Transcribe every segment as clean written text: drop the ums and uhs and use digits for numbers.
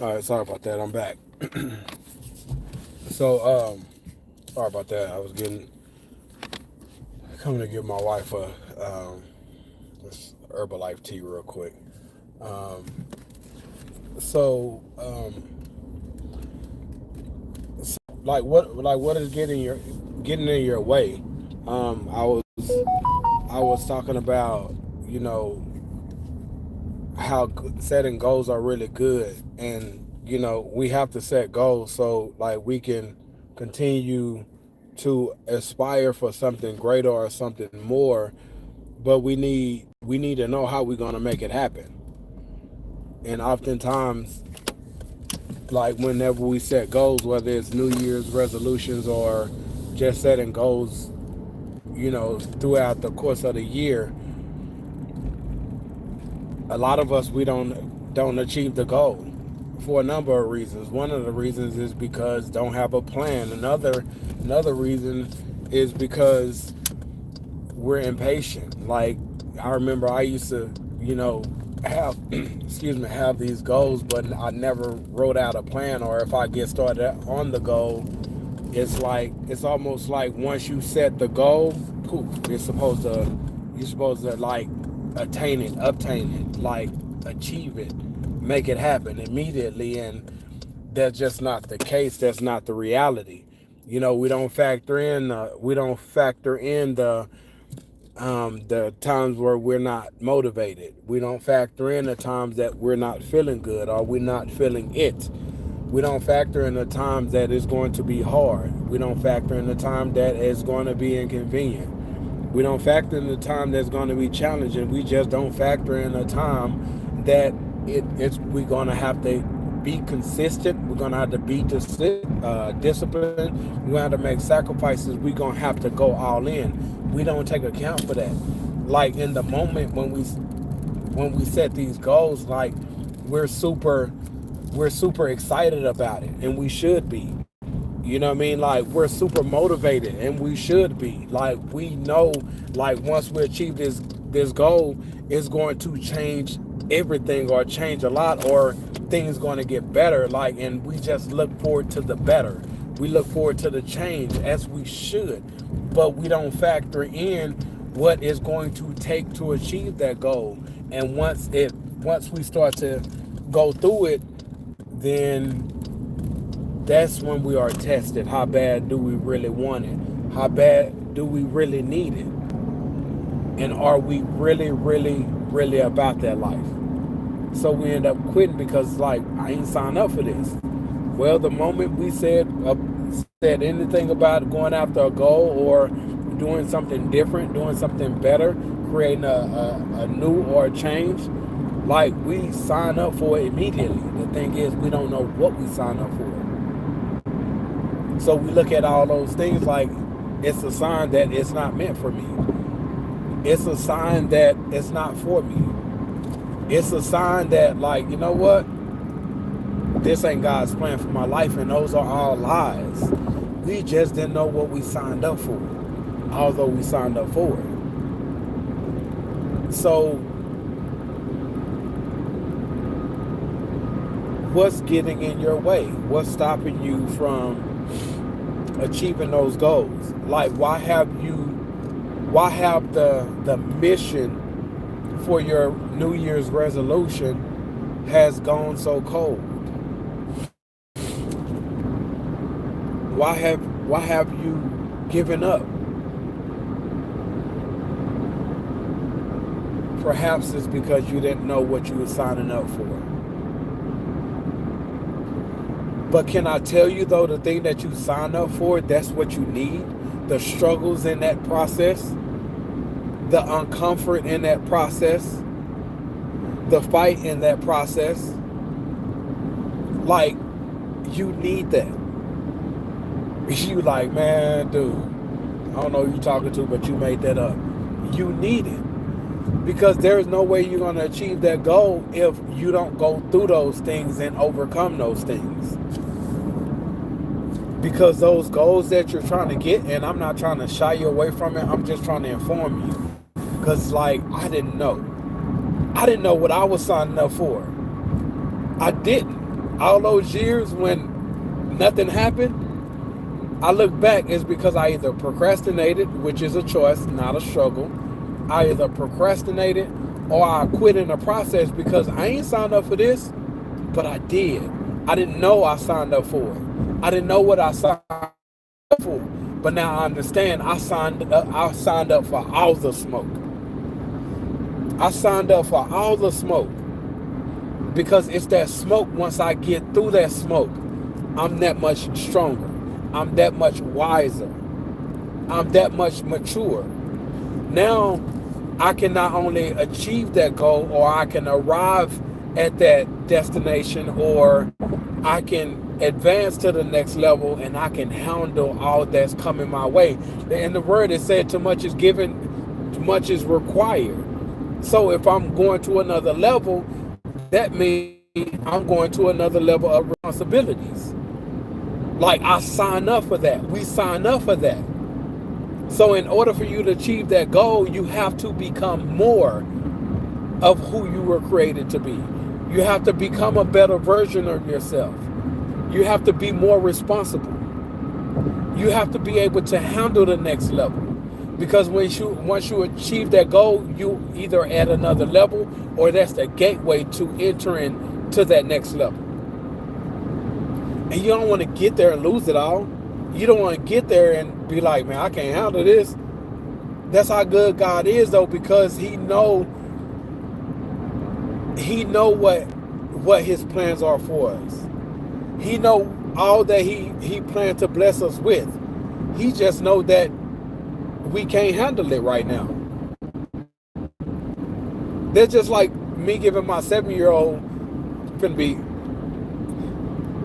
All right, sorry about that. I'm back. So, sorry about that. I was getting coming to give my wife a this Herbalife tea real quick. Um, so, what is getting in your way? Um, I was I was talking about you know how setting goals are really good, and we have to set goals so like we can continue to aspire for something greater or something more, but we need to know how we're going to make it happen. And oftentimes, like whenever we set goals, whether it's New Year's resolutions or just setting goals, throughout the course of the year, a lot of us we don't achieve the goal for a number of reasons. One of the reasons is because don't have a plan. Another reason is because we're impatient. Like I remember I used to, have excuse me, have these goals, but I never wrote out a plan. Or if I get started on the goal, it's almost like once you set the goal, poof, you're supposed to like obtain it, like achieve it, make it happen immediately, and that's just not the case. That's not the reality. We don't factor in the times where we're not motivated. We don't factor in the times that we're not feeling good or we're not feeling it. We don't factor in the times that it's going to be hard. We don't factor in the time that it's going to be inconvenient. We don't factor in the time that's going to be challenging. We just don't factor in the time that we're going to have to be consistent. We're going to have to be disciplined. We're going to have to make sacrifices. We're going to have to go all in. We don't take account for that. Like in the moment when we set these goals, like we're super we're super excited about it, and we should be. You know what I mean? Like we're super motivated, and we should be. Like we know, like once we achieve this goal, it's going to change everything, or change a lot, or things going to get better. Like, and we just look forward to the better. We look forward to the change, as we should, but we don't factor in what is going to take to achieve that goal. And once we start to go through it, then that's when we are tested. How bad do we really want it? How bad do we really need it? And are we really, really, really about that life? So we end up quitting because, like, I ain't signed up for this. Well, the moment we said anything about going after a goal or doing something different, doing something better, creating a new or a change, like we sign up for it immediately. The thing is, we don't know what we sign up for. So we look at all those things like it's a sign that it's not meant for me. It's a sign that it's not for me. It's a sign that, like, you know what? This ain't God's plan for my life, and those are all lies. We just didn't know what we signed up for, although we signed up for it. So, what's getting in your way? What's stopping you from achieving those goals? Like, why have the mission for your New Year's resolution has gone so cold? Why have you given up? Perhaps it's because you didn't know what you were signing up for. But can I tell you though, the thing that you sign up for, that's what you need. The struggles in that process, the uncomfort in that process, the fight in that process, like you need that. You like, man, dude, I don't know who you talking to, but you made that up. You need it. Because there's no way you're going to achieve that goal if you don't go through those things and overcome those things. Because those goals that you're trying to get, and I'm not trying to shy you away from it, I'm just trying to inform you. Because, like, I didn't know. I didn't know what I was signing up for. I didn't. All those years when nothing happened, I look back, it's because I either procrastinated, which is a choice, not a struggle. I either procrastinated or I quit in the process because I ain't signed up for this, but I did. I didn't know I signed up for it. I didn't know what I signed up for. But now I understand I signed up for all the smoke. I signed up for all the smoke because it's that smoke. Once I get through that smoke, I'm that much stronger. I'm that much wiser. I'm that much mature. Now I can not only achieve that goal, or I can arrive at that destination, or I can advance to the next level, and I can handle all that's coming my way. In the word it said, too much is given, too much is required. So if I'm going to another level, that means I'm going to another level of responsibilities. Like, I sign up for that. We sign up for that. So in order for you to achieve that goal, you have to become more of who you were created to be. You have to become a better version of yourself. You have to be more responsible. You have to be able to handle the next level. Because once you achieve that goal, you either at another level, or that's the gateway to entering to that next level. And you don't want to get there and lose it all. You don't want to get there and be like, man, I can't handle this. That's how good God is, though, because He know what His plans are for us. He know all that He planned to bless us with. He just know that we can't handle it right now. They're just like me giving my 7-year-old, finna be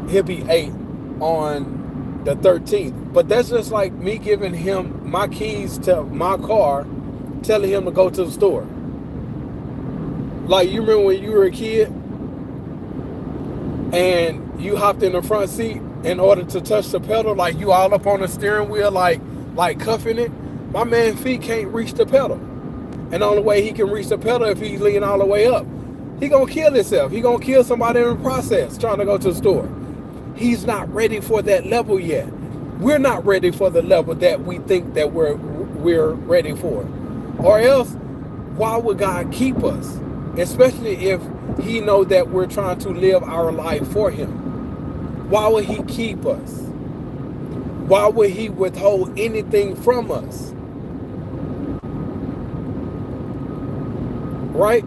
he'll be 8 on the 13th. But that's just like me giving him my keys to my car, telling him to go to the store. Like, you remember when you were a kid and you hopped in the front seat in order to touch the pedal, like you all up on the steering wheel, like cuffing it. My man's feet can't reach the pedal. And the only way he can reach the pedal if he's leaning all the way up. He gonna kill himself. He gonna kill somebody in the process trying to go to the store. He's not ready for that level yet. We're not ready for the level that we think that we're ready for. Or else, why would God keep us? Especially if He know that we're trying to live our life for Him. Why would He keep us? Why would He withhold anything from us? Right?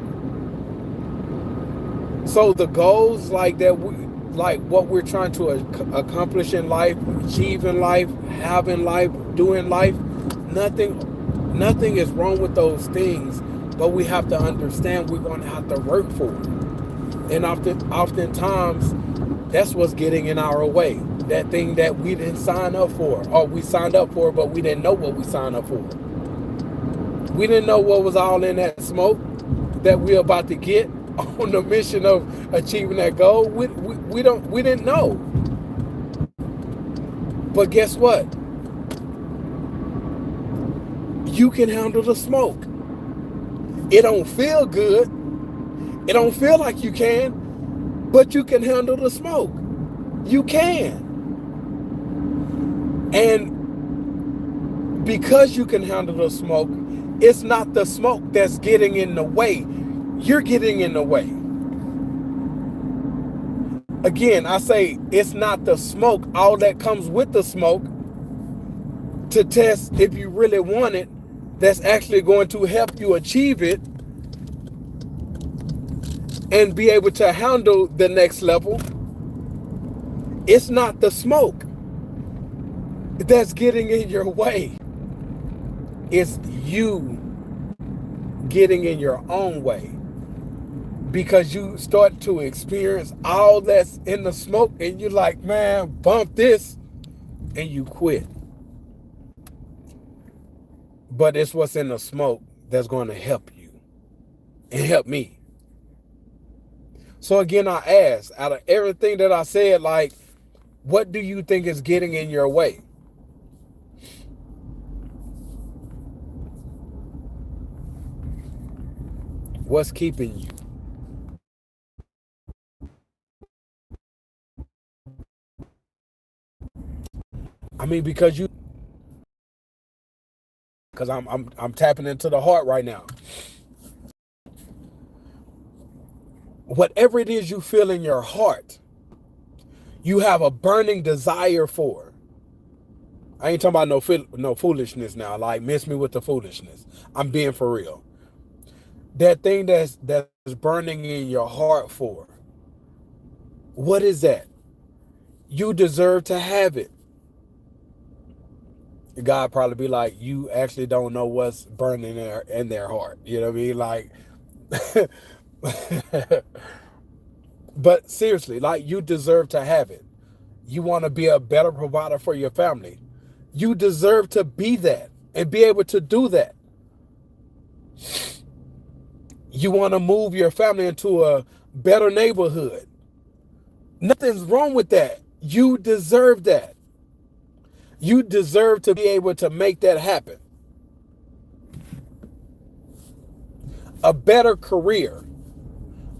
So the goals like that, like what we're trying to accomplish in life, achieve in life, have in life, do in life, nothing is wrong with those things, but we have to understand we're going to have to work for it. And oftentimes, that's what's getting in our way. That thing that we didn't sign up for, or we signed up for, but we didn't know what we signed up for. We didn't know what was all in that smoke that we're about to get on the mission of achieving that goal. We didn't know. But guess what? You can handle the smoke. It don't feel good. It don't feel like you can, but you can handle the smoke. You can. And because you can handle the smoke, it's not the smoke that's getting in the way. You're getting in the way. Again, I say it's not the smoke, all that comes with the smoke to test if you really want it, that's actually going to help you achieve it and be able to handle the next level. It's not the smoke that's getting in your way. It's you getting in your own way. Because you start to experience all that's in the smoke and you're like, man, bump this, and you quit. But it's what's in the smoke that's going to help you and help me. So again, I ask, out of everything that I said, like, what do you think is getting in your way? What's keeping you? I mean, because I'm tapping into the heart right now. Whatever it is you feel in your heart, you have a burning desire for. I ain't talking about no foolishness now. Like, miss me with the foolishness. I'm being for real. That thing that's burning in your heart for. What is that? You deserve to have it. God probably be like, you actually don't know what's burning in their heart. You know what I mean? Like, but seriously, like, you deserve to have it. You want to be a better provider for your family. You deserve to be that and be able to do that. You want to move your family into a better neighborhood. Nothing's wrong with that. You deserve that. You deserve to be able to make that happen. A better career,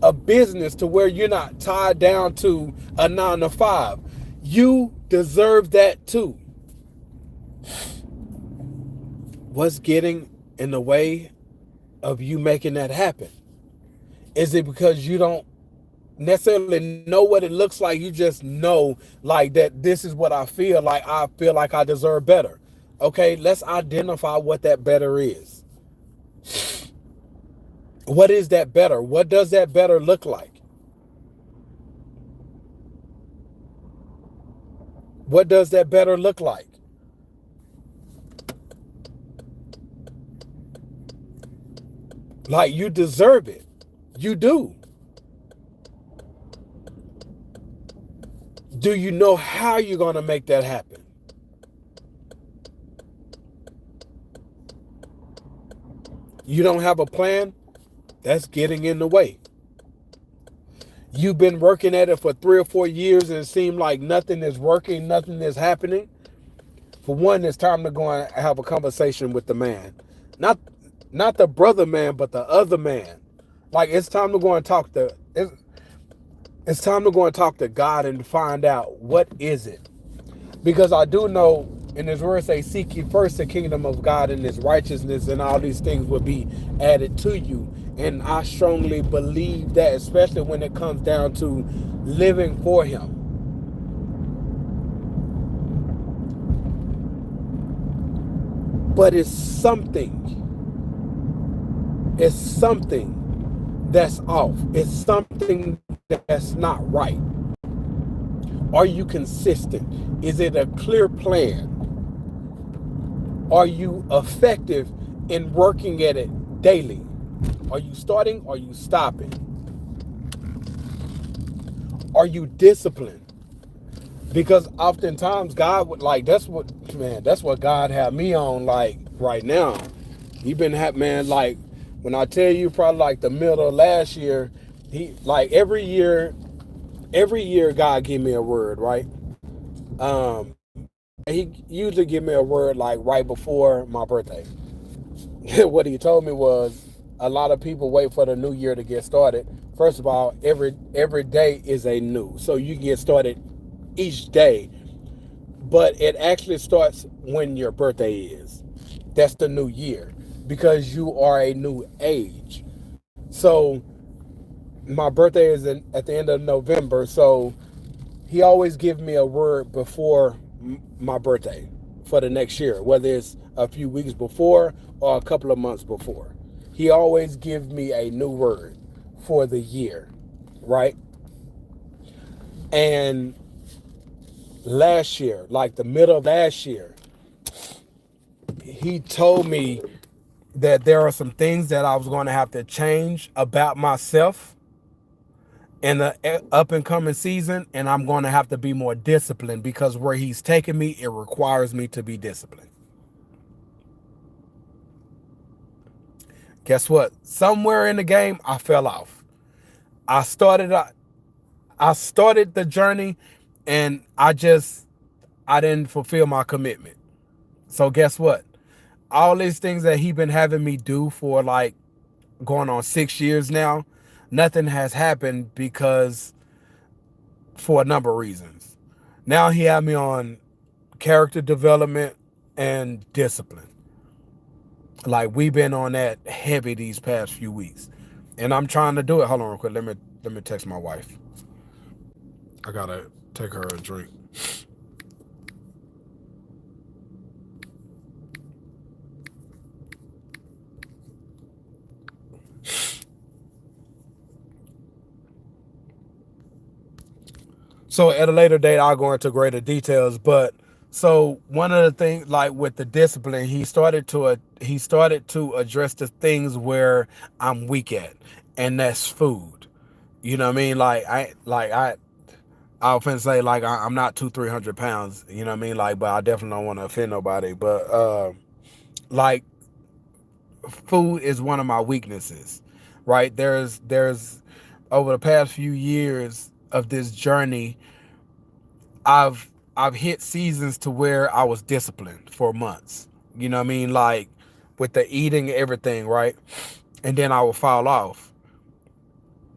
a business to where you're not tied down to a 9 to 5. You deserve that too. What's getting in the way of you making that happen? Is it because you don't necessarily know what it looks like? You just know, like, that this is what I feel like. I feel like I deserve better. Okay, let's identify what that better is. What is that better? What does that better look like? What does that better look like? Like, you deserve it. You do. Do you know how you're going to make that happen? You don't have a plan? That's getting in the way. You've been working at it for 3 or 4 years and it seems like nothing is working, nothing is happening. For one, it's time to go and have a conversation with the man. Not the brother man, but the other man. Like, it's time to go and talk to it's time to go and talk to God and find out what is it. Because I do know in his word say, seek ye first the kingdom of God and his righteousness, and all these things will be added to you. And I strongly believe that, especially when it comes down to living for him. But it's something that's off. It's something that's not right. Are you consistent? Is it a clear plan? Are you effective in working at it daily? Are you starting? Are you stopping? Are you disciplined? Because oftentimes God would, like, that's what God had me on, like, right now. He been man, like, when I tell you, probably like the middle of last year, he, like, every year God give me a word, right? He usually give me a word like right before my birthday. What he told me was, a lot of people wait for the new year to get started. First of all, every day is a new, so you can get started each day, but it actually starts when your birthday is. That's the new year, because you are a new age. So my birthday is at the end of November, so he always gives me a word before my birthday for the next year, whether it's a few weeks before or a couple of months before. He always gives me a new word for the year, right? And last year, like the middle of last year, he told me that there are some things that I was going to have to change about myself in the up and coming season, and I'm going to have to be more disciplined, because where he's taking me, it requires me to be disciplined. Guess what? Somewhere in the game, I fell off. I started the journey, and I didn't fulfill my commitment. So guess what? All these things that he been having me do for like going on 6 years now, nothing has happened, because for a number of reasons. Now he had me on character development and discipline. Like we've been on that heavy these past few weeks, and I'm trying to do it. Hold on, real quick. Let me text my wife. I gotta take her a drink. So at a later date, I'll go into greater details. But so one of the things, like with the discipline, he started to address the things where I'm weak at, and that's food. You know what I mean? I often say like I'm not 300 pounds. You know what I mean? Like, but I definitely don't want to offend nobody. But like food is one of my weaknesses, right? There's over the past few years of this journey, I've I've hit seasons to where I was disciplined for months. You know what I mean? Like with the eating, everything, right? And then I would fall off.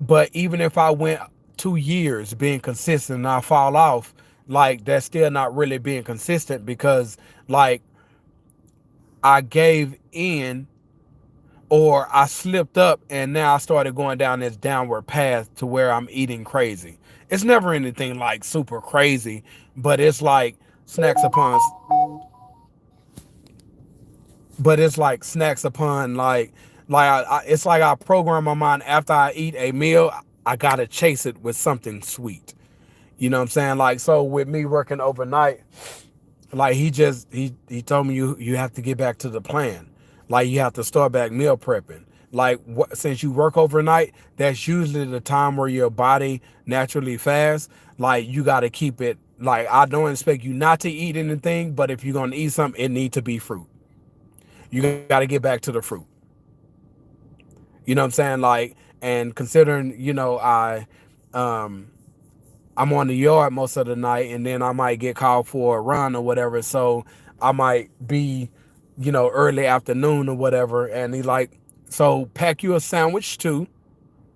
But even if I went 2 years being consistent and I fall off, like that's still not really being consistent because like I gave in or I slipped up and now I started going down this downward path to where I'm eating crazy. It's never anything like super crazy, but it's like snacks upon but it's like snacks upon it's like I program my mind after I eat a meal, I gotta chase it with something sweet. You know what I'm saying? Like so with me working overnight, like he told me you have to get back to the plan. Like you have to start back meal prepping. Like since you work overnight, that's usually the time where your body naturally fasts. Like you got to keep it. Like I don't expect you not to eat anything, but if you're gonna eat something, it need to be fruit. You got to get back to the fruit. You know what I'm saying? Like and considering um I'm on the yard most of the night, and then I might get called for a run or whatever. So I might be, early afternoon or whatever. And he like, so pack you a sandwich too,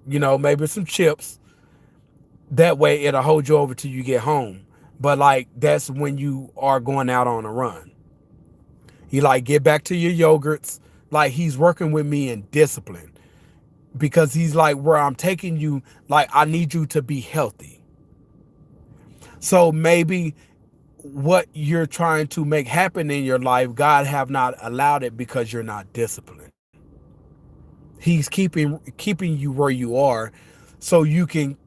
maybe some chips. That way it'll hold you over till you get home. But like that's when you are going out on a run. He like get back to your yogurts. Like he's working with me in discipline because he's like where I'm taking you. Like I need you to be healthy. So maybe what you're trying to make happen in your life, God have not allowed it because you're not disciplined. He's keeping you where you are so you can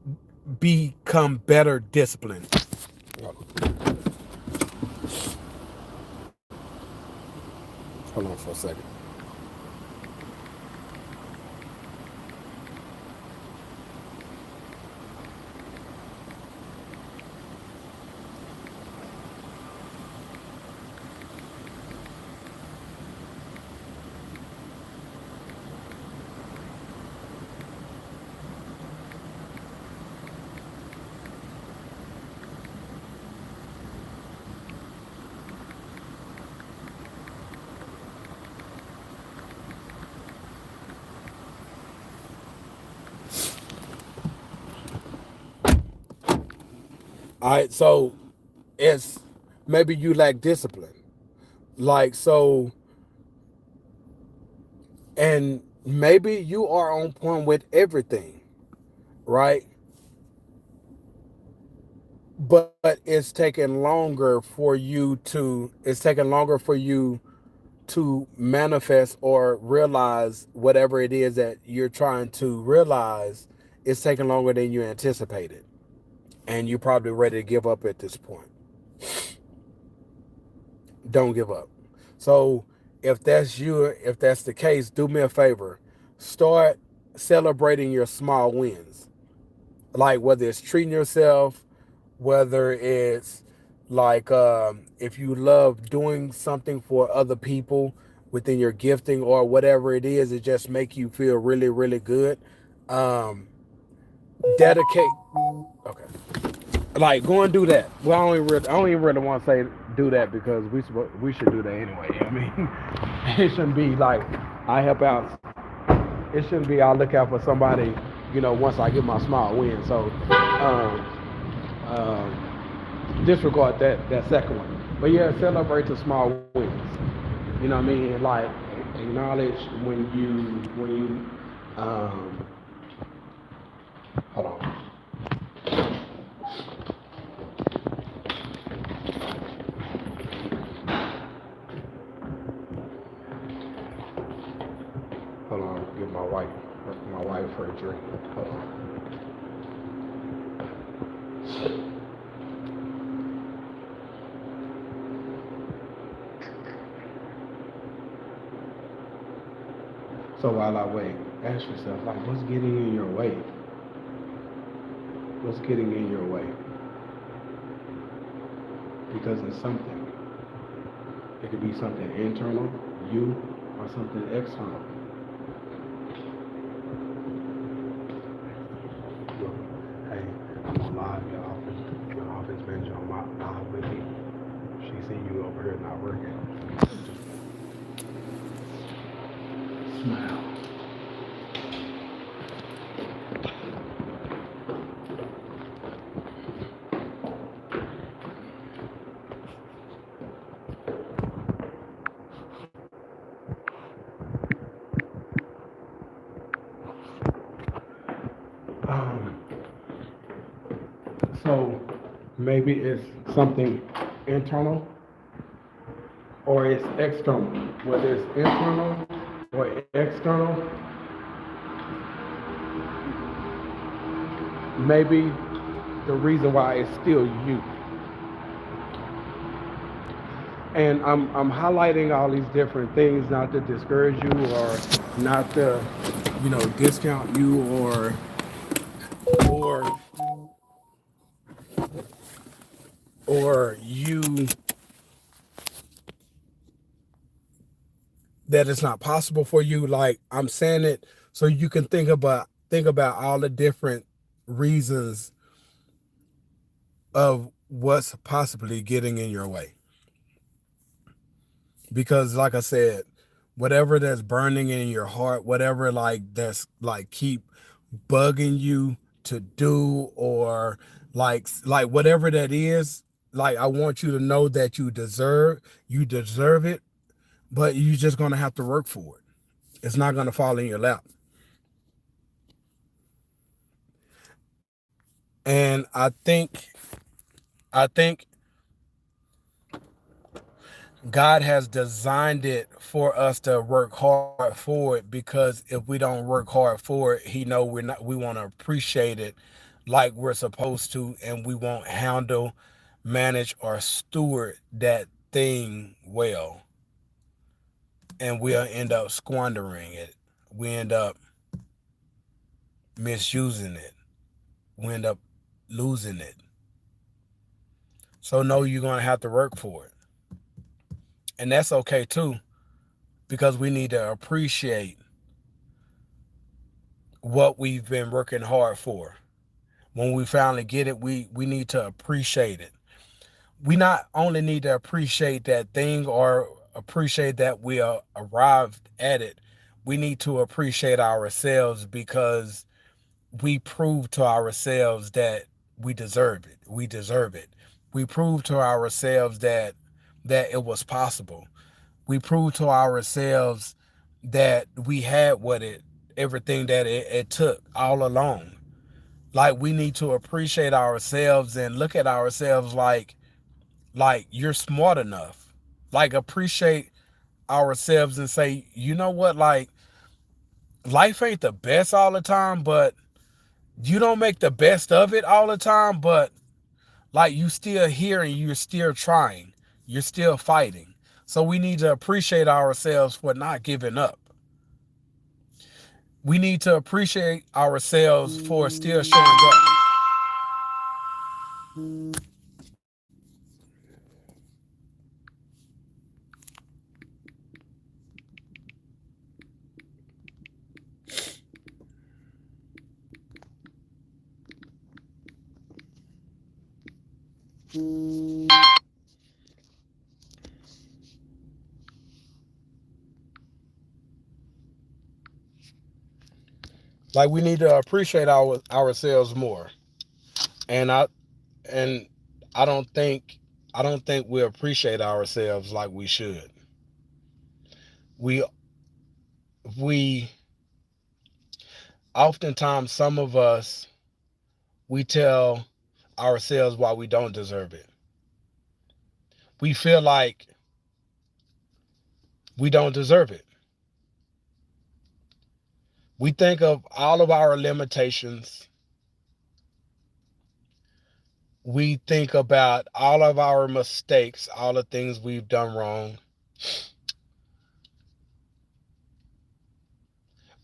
become better disciplined. Hold on for a second. All right, so it's maybe you lack discipline. Like so and maybe you are on point with everything, right? But it's taking longer for you to manifest or realize whatever it is that you're trying to realize. It's taking longer than you anticipated, and you're probably ready to give up at this point. Don't give up. So if that's the case, do me a favor. Start celebrating your small wins. Like whether it's treating yourself, whether it's like if you love doing something for other people within your gifting or whatever it is, it just make you feel really, really good. Um, dedicate. Okay. Like go and do that. Well, I don't even really want to say do that because we should do that anyway. I mean, it shouldn't be like I help out. It shouldn't be I look out for somebody. Once I get my small win. So disregard that second one. But yeah, celebrate the small wins. You know what I mean? Like acknowledge when you hold on. Hold on, give my wife her drink. Hold on. So while I wait, ask yourself, like, what's getting in your way? What's getting in your way? Because it's something. It could be something internal, you, or something external. Look, hey, I'm on live, your office manager on my live with me. She see you over here not working. Smile. Um, so maybe it's something internal or it's external. Whether it's internal or external, maybe the reason why it's still you. And I'm highlighting all these different things not to discourage you or not to, discount you or or you that it's not possible for you. Like I'm saying it so you can think about all the different reasons of what's possibly getting in your way. Because like I said, whatever that's burning in your heart, whatever that's keep bugging you to do, or like whatever that is, like I want you to know that you deserve it, but you're just gonna have to work for it. It's not gonna fall in your lap. And I think God has designed it for us to work hard for it, because if we don't work hard for it, He know we want to appreciate it like we're supposed to, and we won't handle, manage, or steward that thing well, and we'll end up squandering it. We end up misusing it. We end up losing it. So no, you're gonna have to work for it, and that's okay too, because we need to appreciate what we've been working hard for. When we finally get it, we need to appreciate it. We not only need to appreciate that thing or appreciate that we are arrived at it, we need to appreciate ourselves, because we proved to ourselves that we deserve it. We deserve it. We proved to ourselves that it was possible. We proved to ourselves that we had everything that it took all along. Like we need to appreciate ourselves and look at ourselves like you're smart enough. Like appreciate ourselves and say, you know what, like life ain't the best all the time, but you don't make the best of it all the time, but like you still here and you're still trying. You're still fighting. So we need to appreciate ourselves for not giving up. We need to appreciate ourselves for still showing up. Like we need to appreciate ourselves more. And I and I don't think I don't think we appreciate ourselves like we should. We we oftentimes, some of us, we tell ourselves why we don't deserve it. We feel like we don't deserve it. We think of all of our limitations. We think about all of our mistakes, all the things we've done wrong.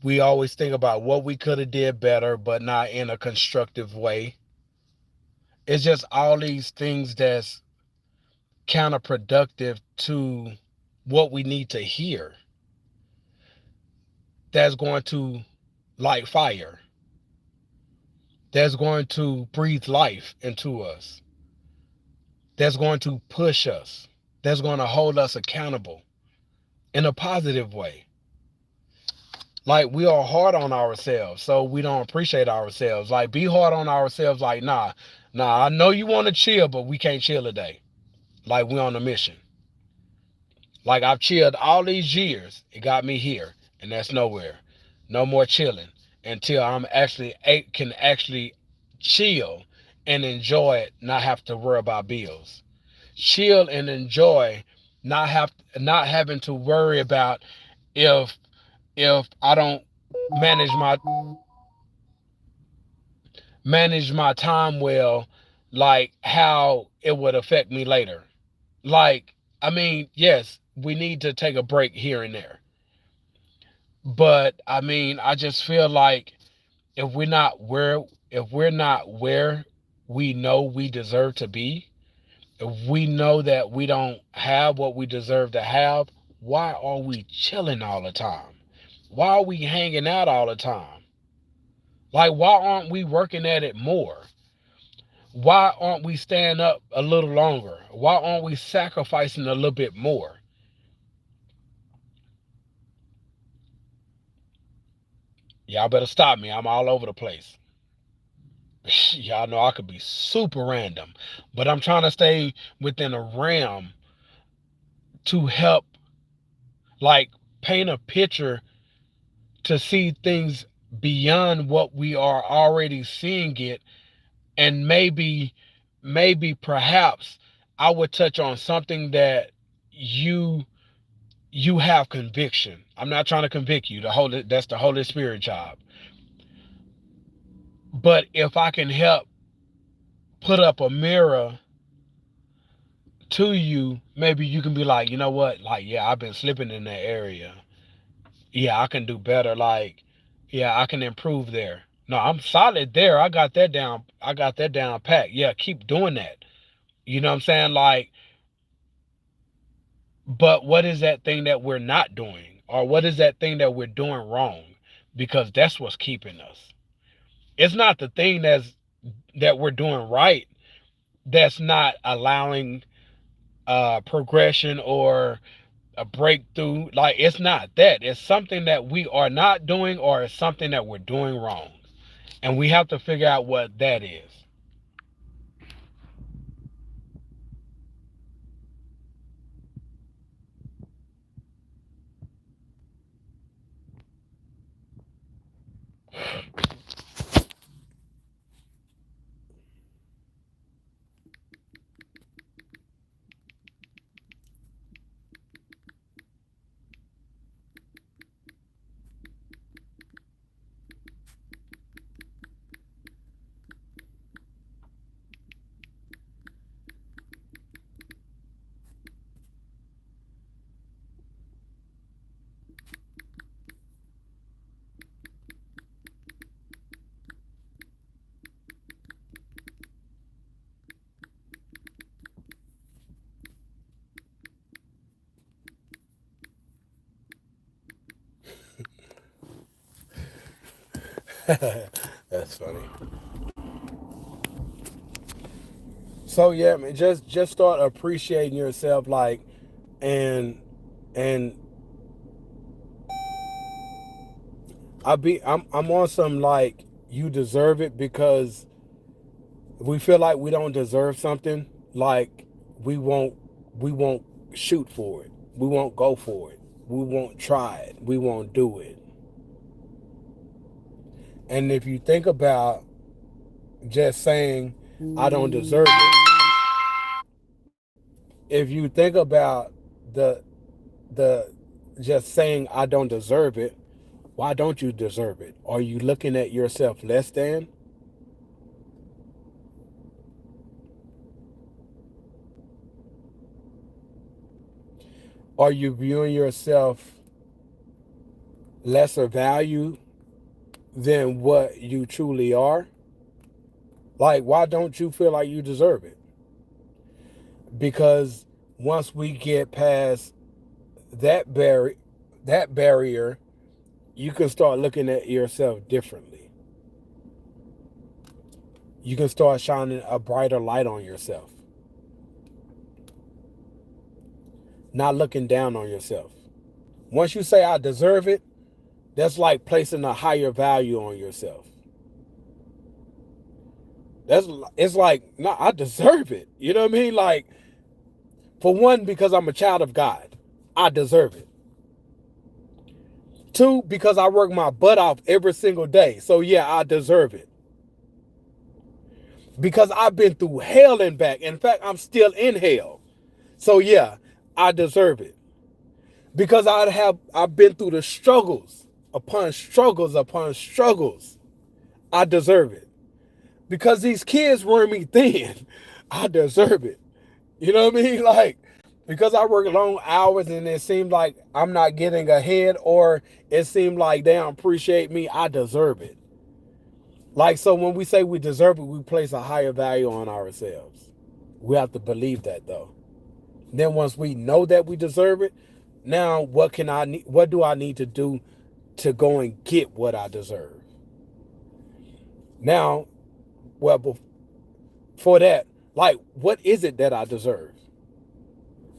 We always think about what we could have did better, but not in a constructive way. It's just all these things that's counterproductive to what we need to hear. That's going to light fire. That's going to breathe life into us. That's going to push us. That's going to hold us accountable in a positive way. Like, we are hard on ourselves, so we don't appreciate ourselves. Like, be hard on ourselves. Like, nah, I know you want to chill, but we can't chill today. Like, we on a mission. Like, I've chilled all these years. It got me here, and that's nowhere. No more chilling until I'm actually can actually chill and enjoy it, not have to worry about bills. Chill and enjoy, not having to worry about if I don't manage my time well, like how it would affect me later. Like, I mean, yes, we need to take a break here and there. But I mean, I just feel like if we're not where we know we deserve to be, if we know that we don't have what we deserve to have, why are we chilling all the time? Why are we hanging out all the time? Like, why aren't we working at it more? Why aren't we staying up a little longer? Why aren't we sacrificing a little bit more? Y'all better stop me. I'm all over the place. Y'all know I could be super random, but I'm trying to stay within a realm to help, like, paint a picture to see things beyond what we are already seeing it. And maybe perhaps I would touch on something that you have conviction. I'm not trying to convict you. That's the Holy Spirit job. But if I can help put up a mirror to you, maybe you can be like, you know what? Like, yeah, I've been slipping in that area. Yeah, I can do better. Like, yeah, I can improve there. No, I'm solid there. I got that down. I got that down pat. Yeah, keep doing that. You know what I'm saying? Like, but what is that thing that we're not doing? Or what is that thing that we're doing wrong? Because that's what's keeping us. It's not the thing that we're doing right that's not allowing progression or a breakthrough. Like, it's not that. It's something that we are not doing, or it's something that we're doing wrong. And we have to figure out what that is. That's funny. So yeah, man, just start appreciating yourself, like, and and I'm on some, like, you deserve it, because we feel like we don't deserve something. Like, we won't we won't shoot for it. We won't go for it. We won't try it. We won't do it. And if you think about just saying I don't deserve it, if you think about the the just saying I don't deserve it, why don't you deserve it? Are you looking at yourself less than? Are you viewing yourself lesser value than what you truly are? Like, why don't you feel like you deserve it? Because once we get past that barrier, you can start looking at yourself differently. You can start shining a brighter light on yourself, not looking down on yourself. Once you say I deserve it, that's like placing a higher value on yourself. It's like, no, I deserve it. You know what I mean? Like, for one, because I'm a child of God, I deserve it. Two, because I work my butt off every single day. So yeah, I deserve it. Because I've been through hell and back. In fact, I'm still in hell. So yeah, I deserve it. Because I've been through the struggles upon struggles upon struggles. I deserve it. Because these kids weren't me thin. I deserve it. You know what I mean? Like, because I work long hours and it seems like I'm not getting ahead, or it seems like they don't appreciate me, I deserve it. Like, so when we say we deserve it, we place a higher value on ourselves. We have to believe that, though. Then once we know that we deserve it, now what do I need to do to go and get what I deserve? Now, well, before that, like, what is it that I deserve?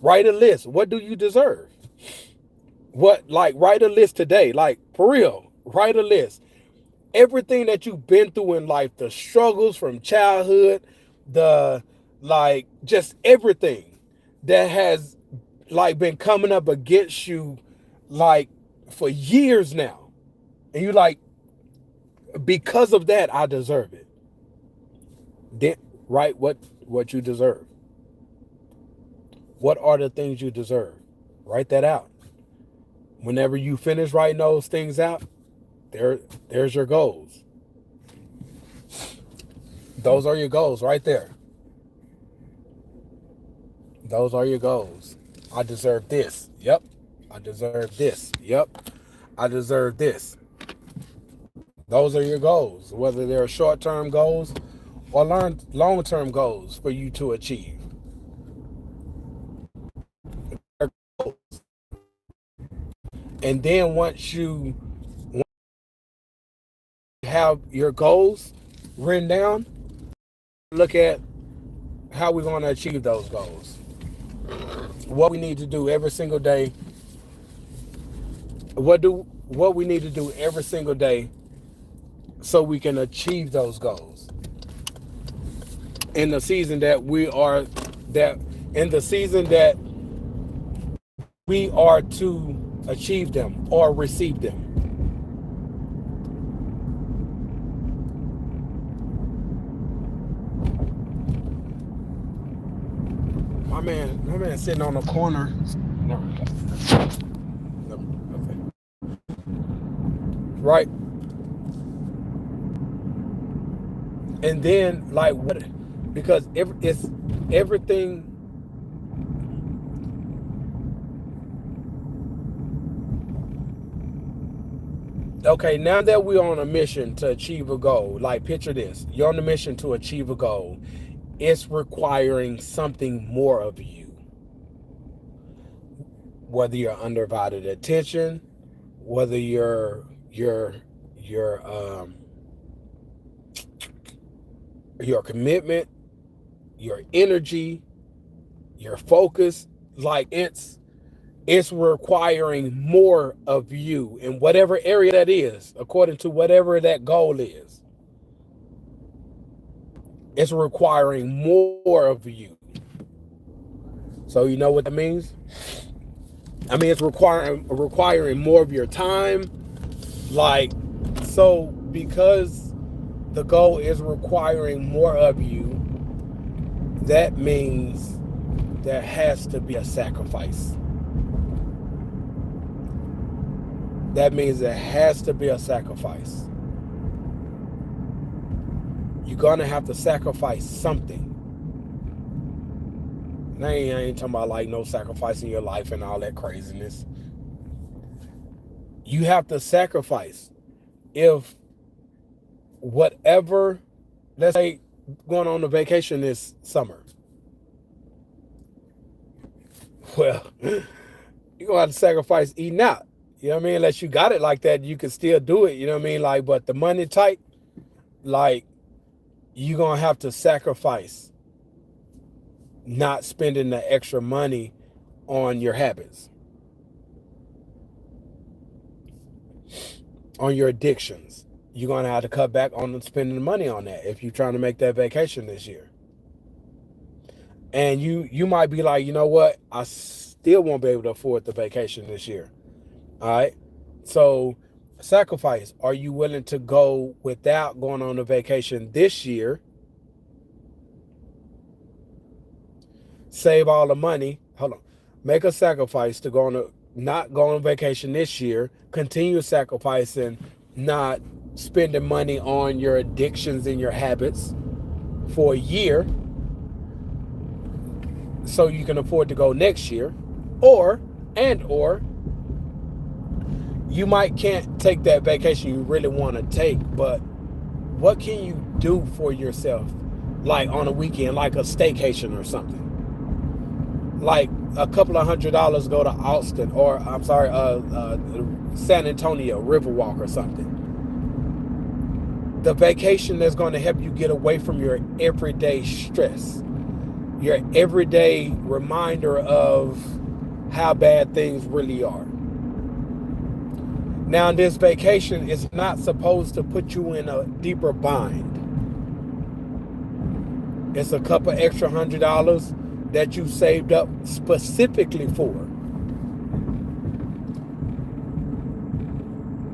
Write a list. What do you deserve? Write a list today. Like, for real, write a list. Everything that you've been through in life, the struggles from childhood, just everything that has, like, been coming up against you, like, for years now. And you like, because of that, I deserve it. Then write what you deserve. What are the things you deserve? Write that out. Whenever you finish writing those things out, there's your goals. Those are your goals right there. Those are your goals. I deserve this. Yep. I deserve this. Yep. I deserve this. Those are your goals, whether they're short-term goals or long-term goals for you to achieve. And then once you have your goals written down, look at how we're going to achieve those goals. What we need to do every single day. What we need to do every single day so we can achieve those goals. In the season that we are to achieve them or receive them. My man sitting on the corner. Okay. Right. And then, like, what? Because it's everything. Okay, now that we're on a mission to achieve a goal, like, picture this: you're on a mission to achieve a goal. It's requiring something more of you. Whether you're undivided attention, whether your commitment, your energy, your focus, like, it's requiring more of you in whatever area that is, according to whatever that goal is. It's requiring more of you. So you know what that means? I mean, it's requiring more of your time. Like, so because the goal is requiring more of you, that means there has to be a sacrifice. That means there has to be a sacrifice. You're gonna have to sacrifice something. Now, I ain't talking about like no sacrificing your life and all that craziness. You have to sacrifice. If whatever, let's say going on a vacation this summer, well, you're gonna have to sacrifice eating out. You know what I mean? Unless you got it like that, you can still do it. You know what I mean? Like, but the money tight, like, you're gonna have to sacrifice not spending the extra money on your habits, on your addictions. You're gonna have to cut back on spending the money on that if you're trying to make that vacation this year. And you might be like, you know what? I still won't be able to afford the vacation this year. All right. So sacrifice. Are you willing to go without going on a vacation this year? Save all the money. Hold on. Make a sacrifice to not go on vacation this year. Continue sacrificing, not spending money on your addictions and your habits for a year so you can afford to go next year. Or you can't take that vacation you really want to take, but what can you do for yourself, like on a weekend, like a staycation or something? Like a couple of $100, go to Austin, or I'm sorry, San Antonio, Riverwalk or something. The vacation that's going to help you get away from your everyday stress, your everyday reminder of how bad things really are. Now, this vacation is not supposed to put you in a deeper bind. It's a couple extra $100 that you saved up specifically for.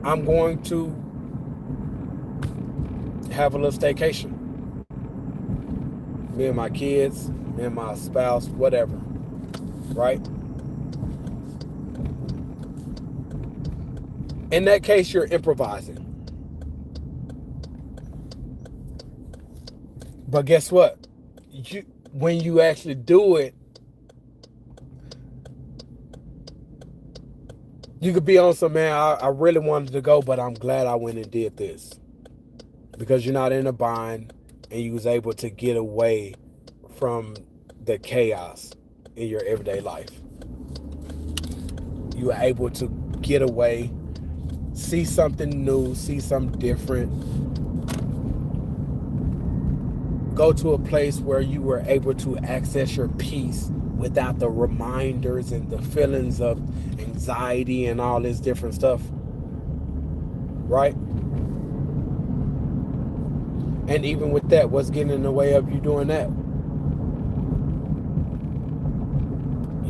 I'm going to have a little staycation. Me and my kids, me and my spouse, whatever. Right? In that case, you're improvising. But guess what? When you actually do it, you could be on some, man, I really wanted to go, but I'm glad I went and did this. Because you're not in a bind and you was able to get away from the chaos in your everyday life. You were able to get away, see something new, see something different. Go to a place where you were able to access your peace without the reminders and the feelings of anxiety and all this different stuff. Right? And even with that, what's getting in the way of you doing that?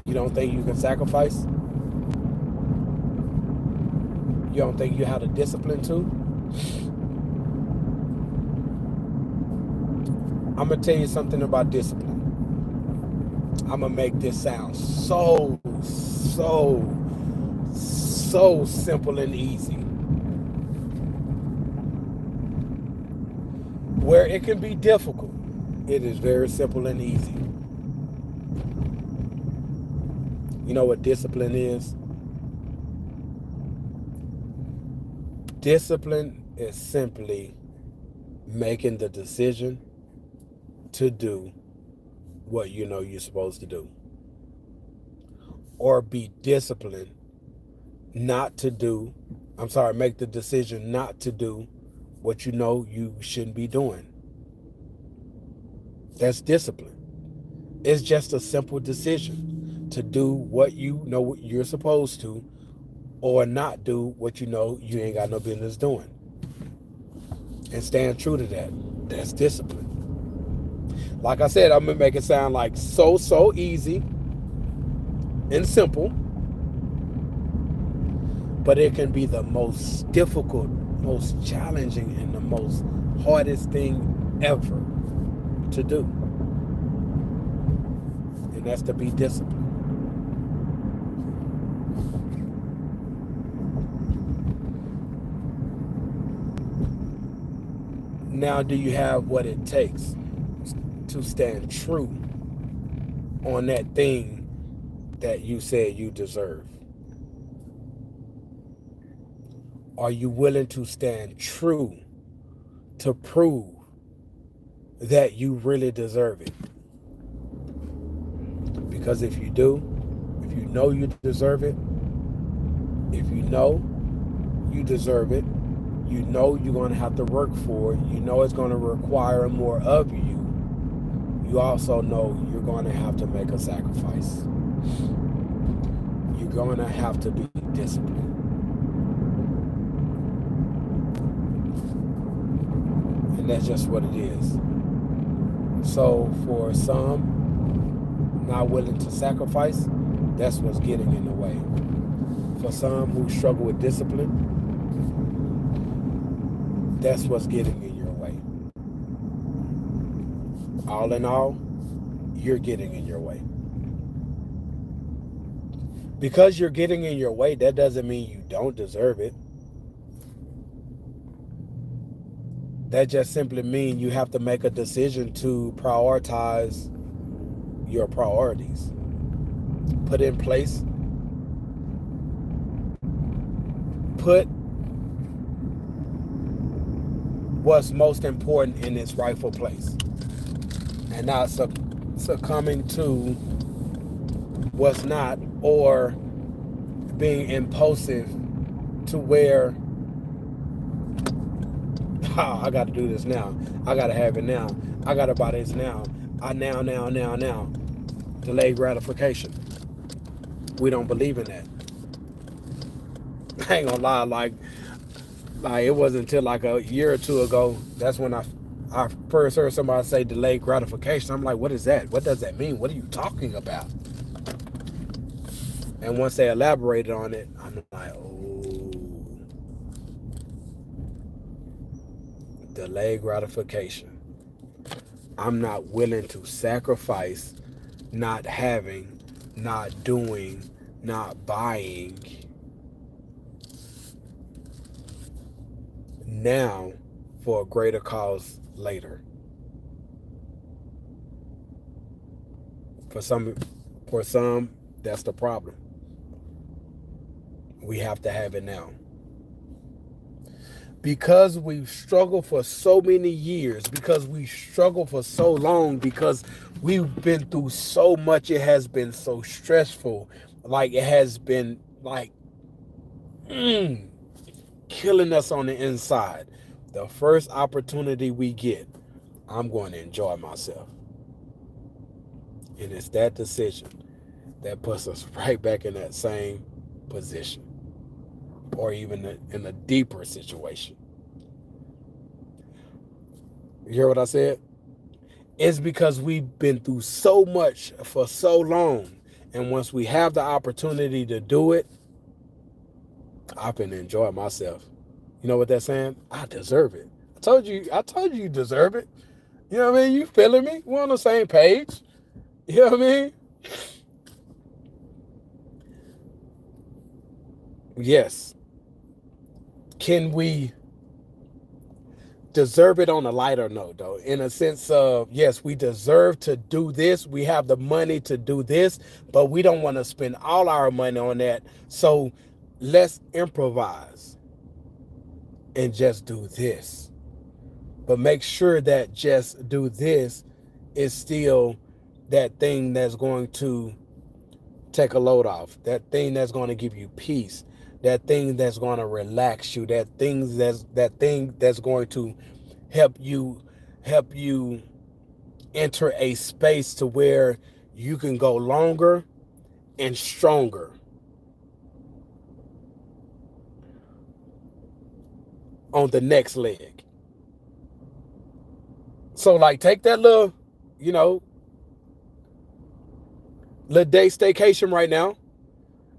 You don't think you can sacrifice? You don't think you have the discipline to? I'm going to tell you something about discipline. I'm going to make this sound so simple and easy. Where it can be difficult, it is very simple and easy. You know what discipline is? Discipline is simply making the decision to do what you know you're supposed to do. Or be disciplined not to do, make the decision not to do what you know you shouldn't be doing. That's discipline. It's just a simple decision to do what you know what you're supposed to, or not do what you know you ain't got no business doing. And stand true to that. That's discipline. Like I said, I'm going to make it sound like so easy. and simple, but it can be the most difficult, most challenging, and the most hardest thing ever to do. And that's to be disciplined. Now, do you have what it takes to stand true on that thing that you said you deserve? Are you willing to stand true to prove that you really deserve it? Because if you do, if you know you deserve it, if you know you deserve it, you know you're going to have to work for it, you know it's going to require more of you, you also know you're going to have to make a sacrifice. You're going to have to be disciplined. And that's just what it is. So for some, not willing to sacrifice, that's what's getting in the way. For some who struggle with discipline, that's what's getting in your way. All in all, you're getting in your way. Because you're getting in your way, that doesn't mean you don't deserve it. That just simply means you have to make a decision to prioritize your priorities. Put in place, put what's most important in its rightful place, and not succumbing to what's not, or being impulsive to where, oh, I got to do this now, I got to have it now, I got to buy this now, now. Delayed gratification. We don't believe in that. I ain't gonna lie, like it wasn't until like a year or two ago, that's when I first heard somebody say delayed gratification. I'm like, what is that? What does that mean? What are you talking about? And once they elaborated on it, I'm like, oh, delayed gratification. I'm not willing to sacrifice not having, not doing, not buying now for a greater cause later. For some, that's the problem. We have to have it now. Because we've struggled for so many years, because we struggled for so long, because we've been through so much, it has been so stressful. Like it has been like killing us on the inside. The first opportunity we get, I'm going to enjoy myself. And it's that decision that puts us right back in that same position, or even in a deeper situation. You hear what I said? It's because we've been through so much for so long. And once we have the opportunity to do it, I can enjoy myself. You know what that's saying? I deserve it. I told you deserve it. You know what I mean? You feeling me? We're on the same page. You know what I mean? Yes. Can we deserve it on a lighter note, though? In a sense of, yes, we deserve to do this. We have the money to do this, but we don't want to spend all our money on that. So let's improvise and just do this. But make sure that just do this is still that thing that's going to take a load off, that thing that's going to give you peace, that thing that's going to relax you, that thing that's going to help you enter a space to where you can go longer and stronger on the next leg. So like take that little, you know, little day staycation right now,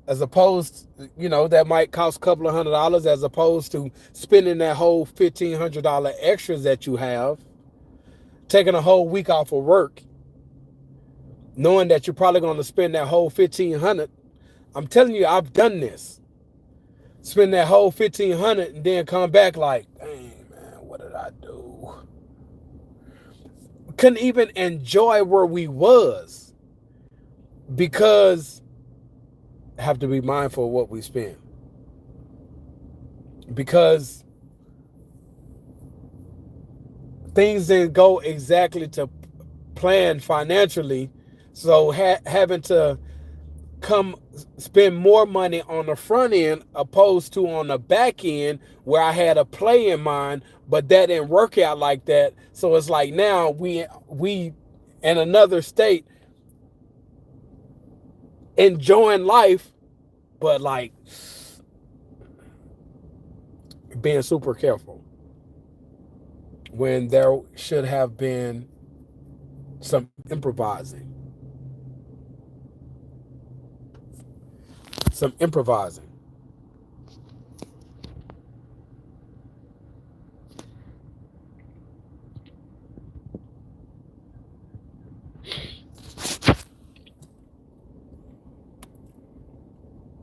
as opposed, that might cost a couple of $100, as opposed to spending that whole $1,500 extras that you have, taking a whole week off of work, knowing that you're probably going to spend that whole 1,500. I'm telling you, I've done this. Spend that whole 1,500 and then come back like, dang man, what did I do? Couldn't even enjoy where we was because have to be mindful of what we spend. Because things didn't go exactly to plan financially, so having to come spend more money on the front end opposed to on the back end where I had a play in mind, but that didn't work out like that. So it's like now we in another state enjoying life, but like being super careful when there should have been some improvising. Some improvising.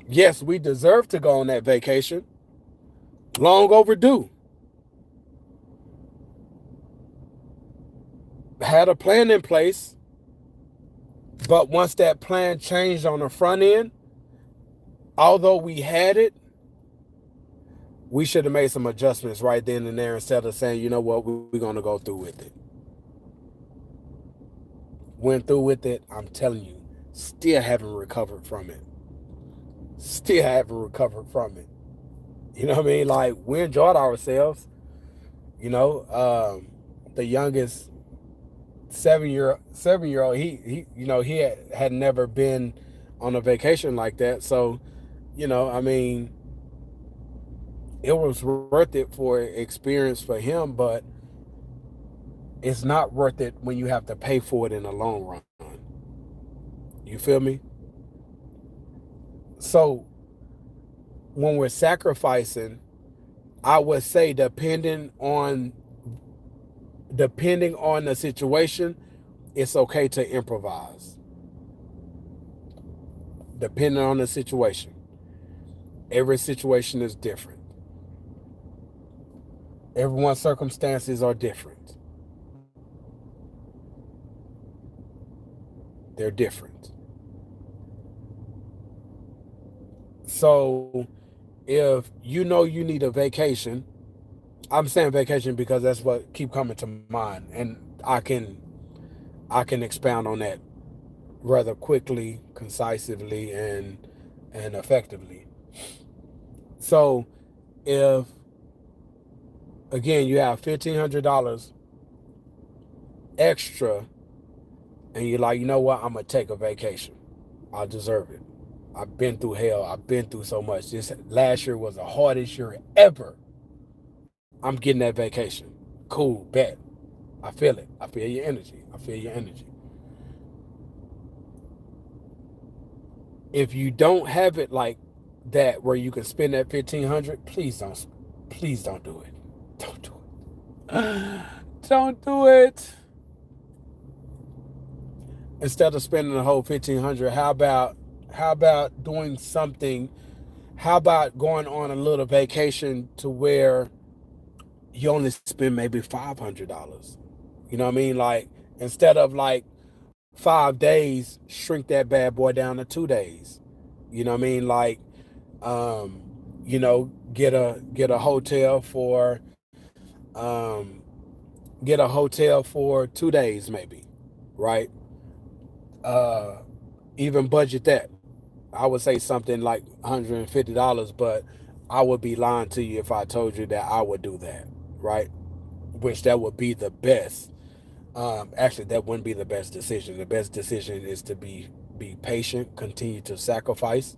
Yes, we deserve to go on that vacation. Long overdue. Had a plan in place, but once that plan changed on the front end, although we had it, we should have made some adjustments right then and there instead of saying, you know what, we're going to go through with it. Went through with it, I'm telling you, still haven't recovered from it. Still haven't recovered from it. You know what I mean? Like, we enjoyed ourselves. The youngest 7-year old, he had never been on a vacation like that. So, I mean, it was worth it for experience for him, but it's not worth it when you have to pay for it in the long run. You feel me? So when we're sacrificing, I would say depending on the situation, it's okay to improvise. Depending on the situation. Every situation is different. Everyone's circumstances are different. They're different. So if you know you need a vacation, I'm saying vacation because that's what keep coming to mind, and I can expound on that rather quickly, concisely, and effectively. So if again you have $1,500 extra and you're like, you know what, I'm gonna take a vacation. I deserve it. I've been through hell. I've been through so much. This last year was the hardest year ever. I'm getting that vacation. Cool, bet. I feel it. I feel your energy. I feel your energy. If you don't have it like that where you can spend that 1,500, please don't do it. Don't do it. Don't do it. Instead of spending the whole 1,500, how about doing something? How about going on a little vacation to where you only spend maybe $500? You know what I mean? Like, instead of like 5 days, shrink that bad boy down to 2 days. You know what I mean? Like, get a hotel for get a hotel for 2 days maybe, right? Uh, Even budget that. I would say something like $150, but I would be lying to you if I told you that I would do that, right? Which that would be the best. Actually, that wouldn't be the best decision. The best decision is to be patient, continue to sacrifice,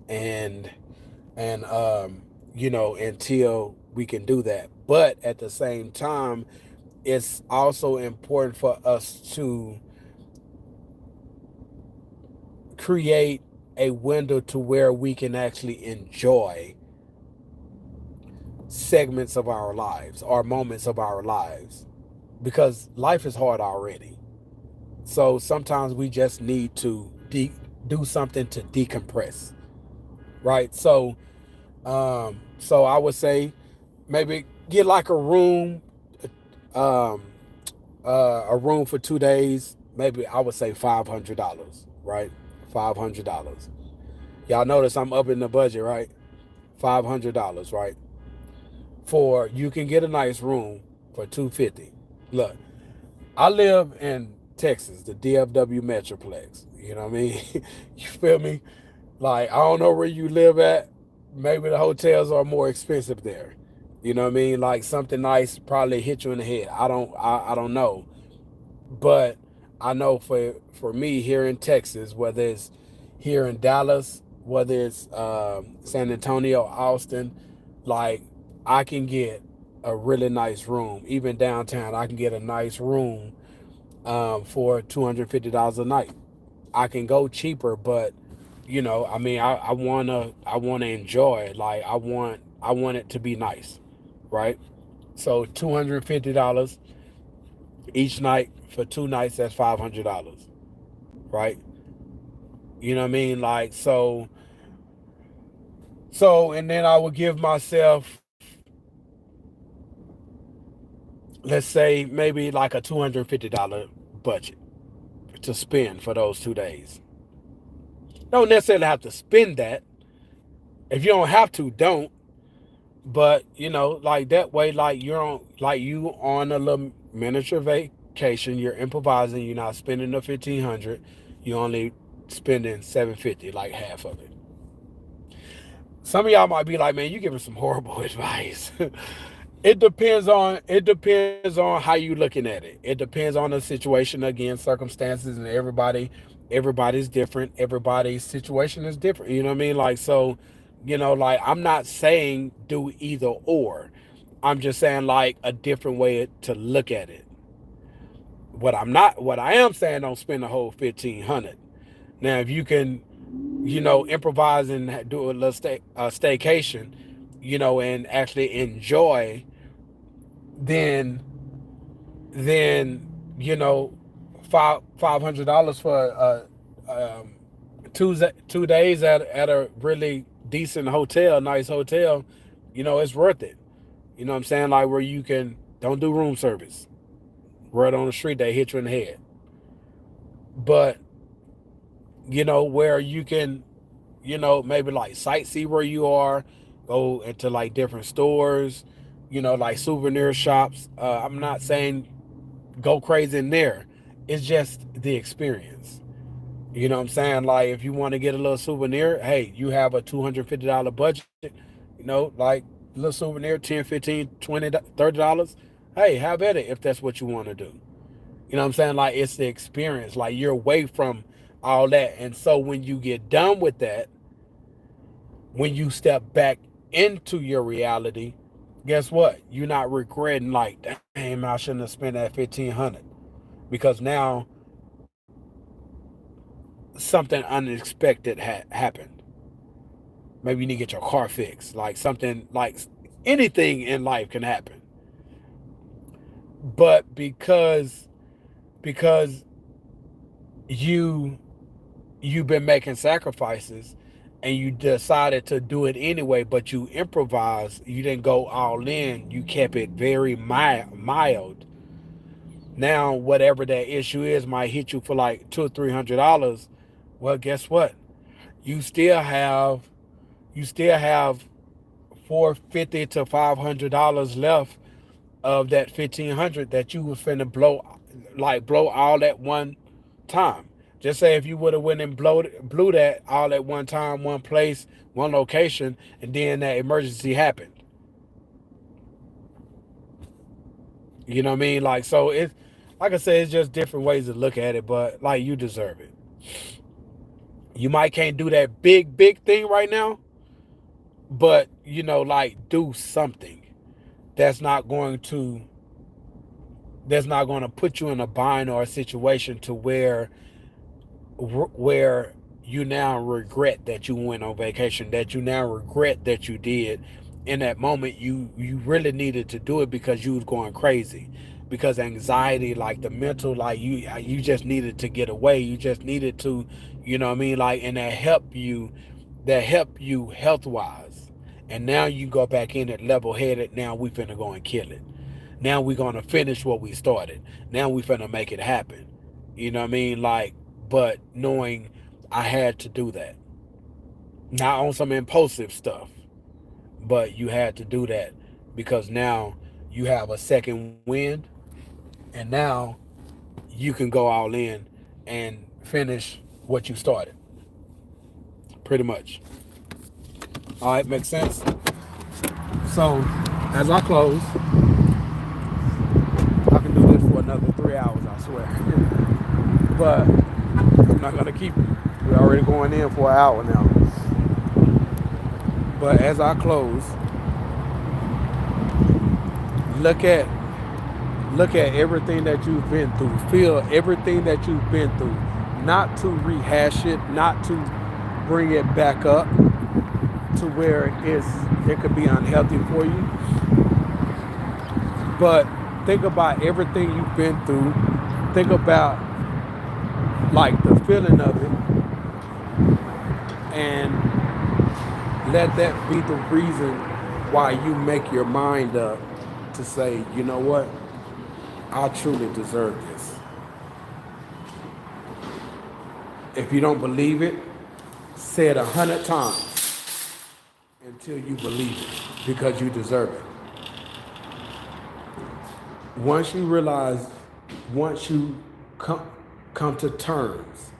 and until we can do that. But at the same time, it's also important for us to create a window to where we can actually enjoy segments of our lives or moments of our lives, because life is hard already. So sometimes we just need to do something to decompress, right? So I would say maybe get like um, a room for 2 days. Maybe I would say $500, right? $500. Y'all notice I'm up in the budget, right? $500, right? For you can get a nice room for 250. Look, I live in Texas, the DFW Metroplex. You know what I mean? You feel me? Like, I don't know where you live at. Maybe the hotels are more expensive there. You know what I mean? Like something nice probably hit you in the head. I don't know. But I know for me here in Texas, whether it's here in Dallas, whether it's San Antonio, Austin, like I can get a really nice room. Even downtown, I can get a nice room for $250 a night. I can go cheaper, but I mean, I wanna enjoy it. Like I want it to be nice, right? So $250 each night for 2 nights. That's $500, right? You know what I mean? Like and then I would give myself, let's say maybe like a $250 budget to spend for those 2 days. Don't necessarily have to spend that. If you don't have to, don't. But like that way, like you on a little miniature vacation. You're improvising. You're not spending the 1,500. You only spending 750, like half of it. Some of y'all might be like, man, you giving some horrible advice. It depends on how you looking at it. It depends on the situation, again, circumstances, and everybody's different. Everybody's situation is different. You know what I mean? Like so, like I'm not saying do either or. I'm just saying like a different way to look at it. What I am saying, don't spend the whole 1,500. Now if you can, improvise and do a little staycation, and actually enjoy, then then you know $500 for 2 days at a really decent hotel, nice hotel. It's worth it. You know what I'm saying? Like where you can don't do room service right on the street, they hit you in the head. But where you can, maybe like sightsee where you are, go into like different stores, like souvenir shops. I'm not saying go crazy in there. It's just the experience. You know what I'm saying? Like if you want to get a little souvenir, hey, you have a $250 budget, like a little souvenir, 10, 15, 20, $30. Hey, have at it if that's what you want to do. You know what I'm saying? Like it's the experience. Like you're away from all that. And so when you get done with that, when you step back into your reality, guess what? You're not regretting like, damn, I shouldn't have spent that 1,500, because now something unexpected happened. Maybe you need to get your car fixed. Like something like anything in life can happen. But because you you've been making sacrifices and you decided to do it anyway, but you improvised, you didn't go all in, you kept it very mild. Now whatever that issue is might hit you for like $200 or $300. Well, guess what? You still have you still have $450 to $500 left of that 1,500 that you was finna blow all at one time. Just say if you would have went and blew that all at one time, one place, one location, and then that emergency happened. You know what I mean? Like so, it's like I said, it's just different ways to look at it. But like you deserve it. You might can't do that big thing right now, but like do something that's not going to put you in a bind or a situation to where you now regret that you went on vacation, that you now regret that you did. In that moment, you really needed to do it because you was going crazy, because anxiety, like the mental, like you just needed to get away. You just needed to, you know what I mean, like, and that help you health wise. And now you go back in it level headed. Now we finna go and kill it. Now we gonna finish what we started. Now we finna make it happen. You know what I mean? Like, but knowing I had to do that. Not on some impulsive stuff, but you had to do that because now you have a second wind, and now you can go all in and finish what you started. Pretty much. All right, makes sense? So, as I close, I can do this for another 3 hours, I swear. But I'm not gonna keep you. We're already going in for an hour now. But as I close, look at everything that you've been through. Feel everything that you've been through. Not to rehash it, not to bring it back up to where it could be unhealthy for you. But think about everything you've been through. Think about like the feeling of it, and let that be the reason why you make your mind up to say, you know what, I truly deserve this. If you don't believe it, say it 100 times until you believe it, because you deserve it. Once you realize, once you come to terms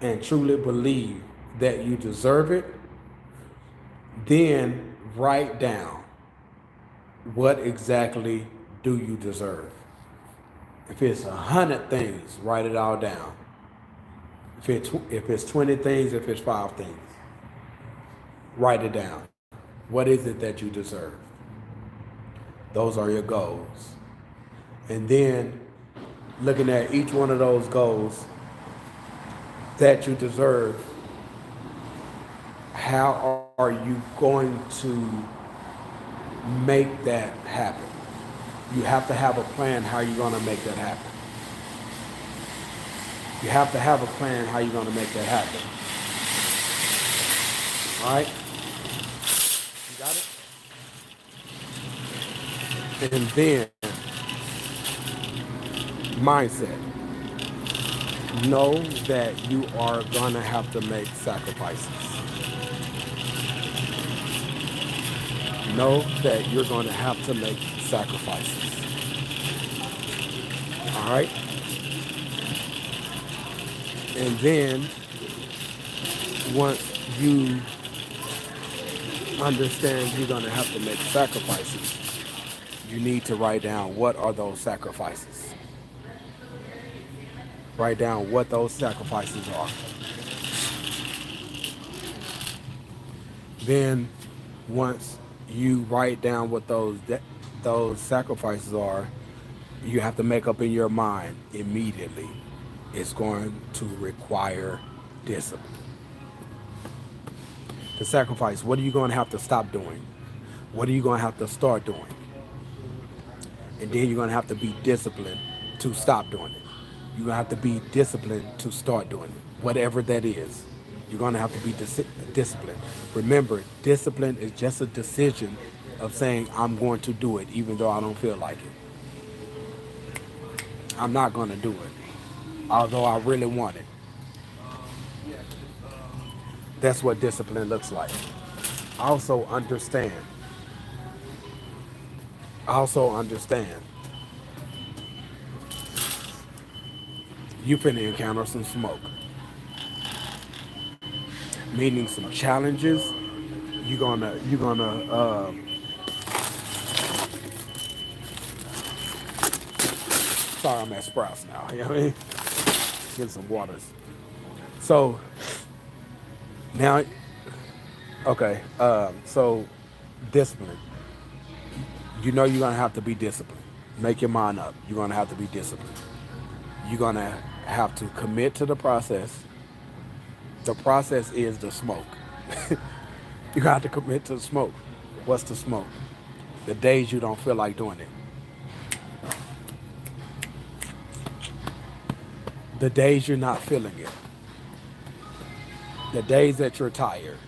and truly believe that you deserve it, then write down what exactly do you deserve. If it's 100 things, write it all down. If it's 20 things, if it's 5 things, write it down. What is it that you deserve? Those are your goals. And then looking at each one of those goals that you deserve, how are you going to make that happen? You have to have a plan how you're going to make that happen. You have to have a plan how you're going to make that happen. All right? You got it? And then, mindset. Know that you are going to have to make sacrifices. Know that you're going to have to make sacrifices. All right? And then, once you understand you're going to have to make sacrifices, you need to write down what are those sacrifices. Write down what those sacrifices are. Then, once you write down what those sacrifices are, you have to make up in your mind immediately. It's going to require discipline. The sacrifice, what are you going to have to stop doing? What are you going to have to start doing? And then you're going to have to be disciplined to stop doing it. You're going to have to be disciplined to start doing it, whatever that is. You're going to have to be disciplined. Remember, discipline is just a decision of saying, I'm going to do it even though I don't feel like it. I'm not going to do it, although I really want it. That's what discipline looks like. Also understand. You finna encounter some smoke. Meaning some challenges. You're gonna sorry, I'm at Sprouts now. You know what I mean? Getting some waters. So now, okay. So discipline. You know you're gonna have to be disciplined. Make your mind up. You're gonna have to be disciplined. You're gonna have to commit to the process. The process is the smoke. You got to commit to the smoke. What's the smoke? The days you don't feel like doing it. The days you're not feeling it. The days that you're tired.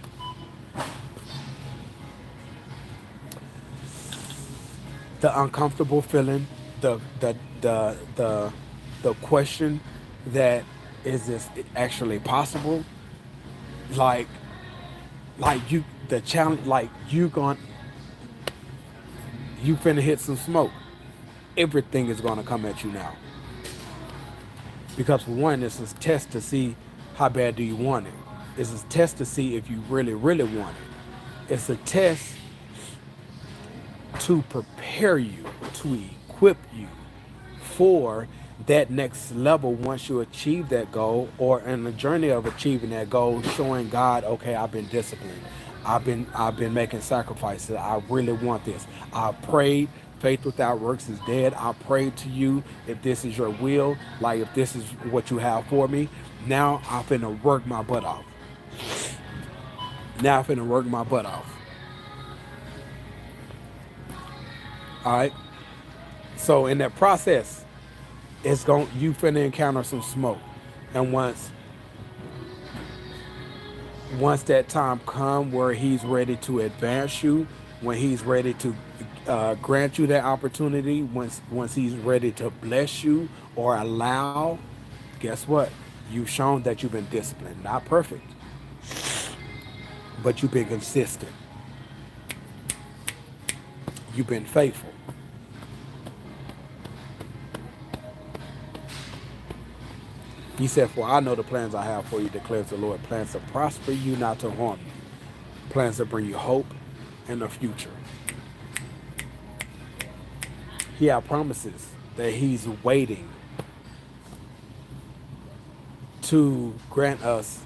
The uncomfortable feeling, the question that is this actually possible? Like you the challenge like you finna hit some smoke. Everything is gonna come at you now. Because for one, it's a test to see how bad do you want it. It's a test to see if you really, really want it. It's a test to prepare you, to equip you for that next level once you achieve that goal, or in the journey of achieving that goal, showing God, okay, I've been disciplined. I've been making sacrifices. I really want this. I prayed. Faith without works is dead. I prayed to you if this is your will, like if this is what you have for me. Now I'm finna work my butt off. Now I'm finna work my butt off. All right. So in that process, you finna encounter some smoke, and once that time come where he's ready to advance you, when he's ready to grant you that opportunity, once he's ready to bless you or allow, guess what? You've shown that you've been disciplined, not perfect, but you've been consistent. You've been faithful. He said, for I know the plans I have for you, declares the Lord, plans to prosper you, not to harm you, plans to bring you hope and a future. He has promises that he's waiting to grant us.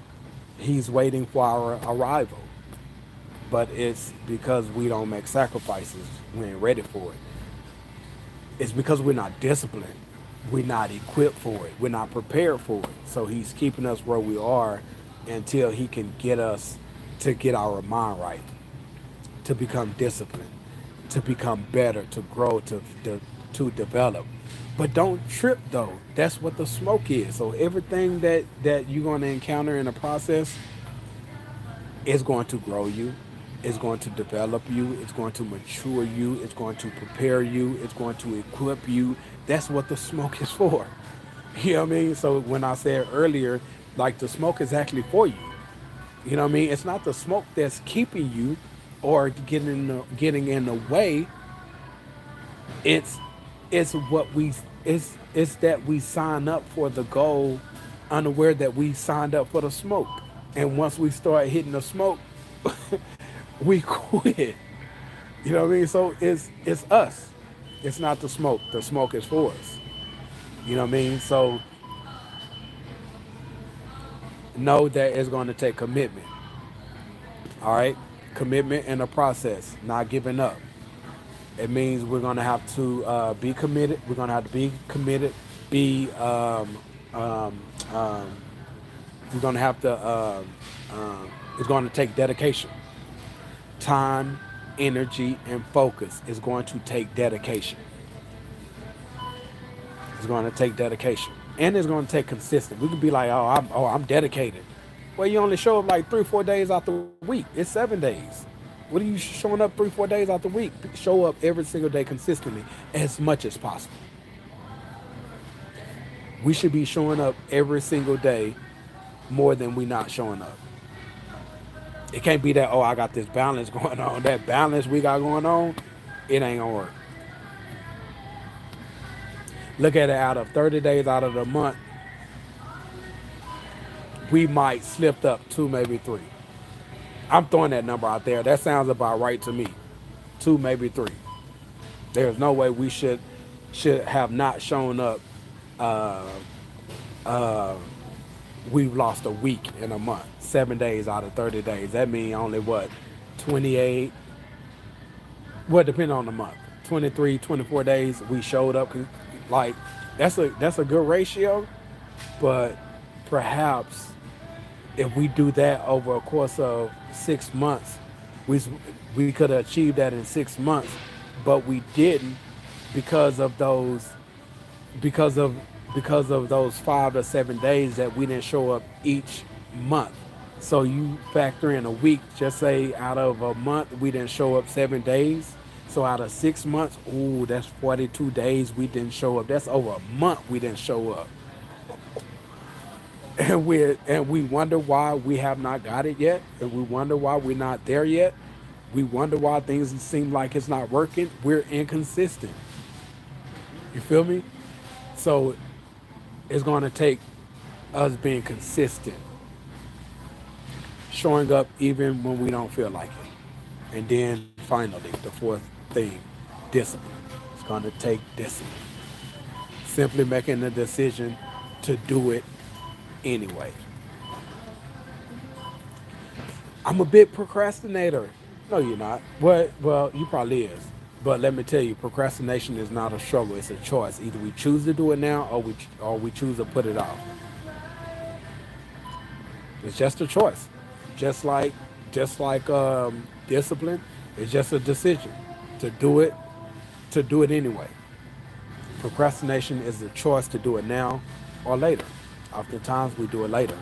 He's waiting for our arrival. But it's because we don't make sacrifices. We ain't ready for it. It's because we're not disciplined. We're not equipped for it. We're not prepared for it. So he's keeping us where we are until he can get us to get our mind right, to become disciplined, to become better, to grow, to develop. But don't trip though. That's what the smoke is. So everything that you're going to encounter in the process is going to grow you. It's going to develop you. It's going to mature you. It's going to prepare you. It's going to equip you. That's what the smoke is for. You know what I mean? So when I said earlier, like the smoke is actually for you. You know what I mean? It's not the smoke that's keeping you or getting in the way. It's what it's that we sign up for the goal unaware that we signed up for the smoke. And once we start hitting the smoke, we quit. You know what I mean? So it's us. It's not the smoke. The smoke is for us. You know what I mean? So know that it's going to take commitment. All right? Commitment and a process, not giving up. It means we're going to have to be committed. We're going to have to be committed, be, we're going to have to, it's going to take dedication. Time, energy, and focus is going to take dedication. It's going to take dedication. And it's going to take consistent. We could be like, I'm dedicated. Well, you only show up like 3-4 days out the week. It's 7 days. What are you showing up 3-4 days out the week? Show up every single day consistently as much as possible. We should be showing up every single day more than we not showing up. It can't be that, I got this balance going on. That balance we got going on, it ain't gonna work. Look at it, out of 30 days out of the month, we might slipped up 2, maybe 3. I'm throwing that number out there. That sounds about right to me. 2, maybe 3. There's no way we should have not shown up. We've lost a week in a month. 7 days out of 30 days. That means only what? 28. Well, depending on the month. 23, 24 days we showed up. Like that's a good ratio, but perhaps If we do that over a course of 6 months, we we could have achieved that in 6 months, but we didn't because of those because of because of those 5 to 7 days that we didn't show up each month. So you factor in a week, just say out of a month we didn't show up 7 days. So out of 6 months, ooh, that's 42 days we didn't show up. That's over a month we didn't show up. And we wonder why we have not got it yet, and we wonder why we're not there yet. We wonder why things seem like it's not working. We're inconsistent. You feel me? So it's going to take us being consistent, showing up even when we don't feel like it. And then finally, the fourth thing, discipline. It's going to take discipline. Simply making the decision to do it anyway. I'm a big procrastinator. No, you're not. Well, you probably is. But let me tell you, procrastination is not a struggle. It's a choice. Either we choose to do it now, or we choose to put it off. It's just a choice. Just like discipline, it's just a decision to do it anyway. Procrastination is the choice to do it now or later. Oftentimes we do it later.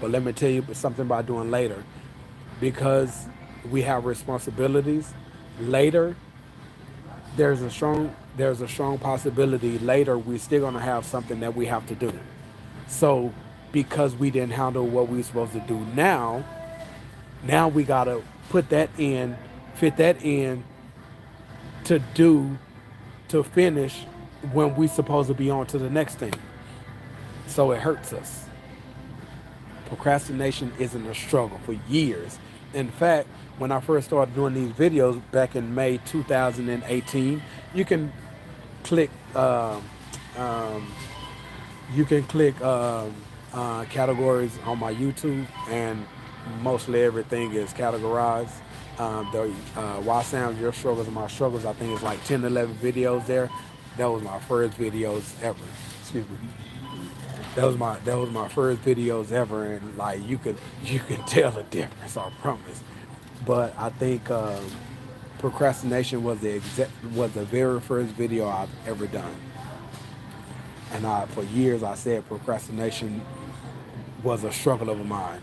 But let me tell you something about doing later. Because we have responsibilities later, there's a strong possibility later we're still gonna have something that we have to do. So because we didn't handle what we were supposed to do now we gotta put that in, fit that in to do to finish when we supposed to be on to the next thing. So it hurts us. Procrastination isn't a struggle for years. In fact, when I first started doing these videos back in May 2018, you can click um, categories on my YouTube, and mostly everything is categorized. The Why Sound Your Struggles and My Struggles, I think it's like 10, 11 videos there. That was my first videos ever. Excuse me. That was my first videos ever, and like you can tell the difference. I promise. But I think procrastination was the very first video I've ever done, and for years I said procrastination was a struggle of mine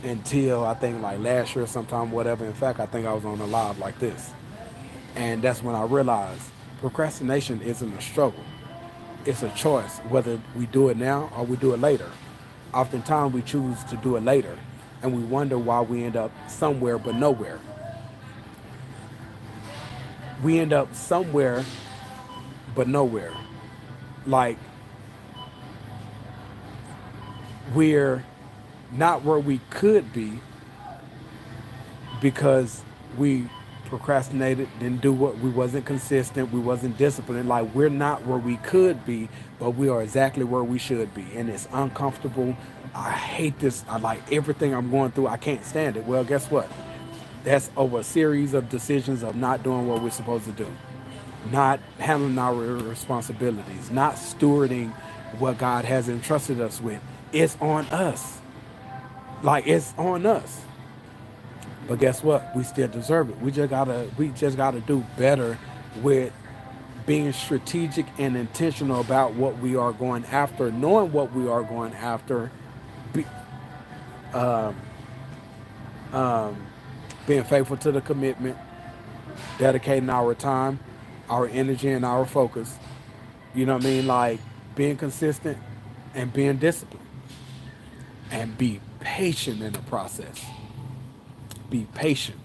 until I think like last year sometime, whatever. In fact, I think I was on a live like this, and that's when I realized procrastination isn't a struggle. It's a choice whether we do it now or we do it later. Oftentimes we choose to do it later, and we wonder why we end up somewhere but nowhere. We end up somewhere but nowhere. Like we're not where we could be because we procrastinated, didn't do what we wasn't consistent, we wasn't disciplined. Like we're not where we could be, but we are exactly where we should be. And it's uncomfortable. I hate this. I like everything I'm going through. I can't stand it. Well, guess what? That's over a series of decisions of not doing what we're supposed to do, not handling our responsibilities, not stewarding what God has entrusted us with. It's on us. Like it's on us. But guess what? We still deserve it. We just gotta do better with being strategic and intentional about what we are going after, knowing what we are going after, be, um, um, being faithful to the commitment, dedicating our time, our energy, and our focus. You know what I mean? Like being consistent and being disciplined, and be patient in the process. Be patient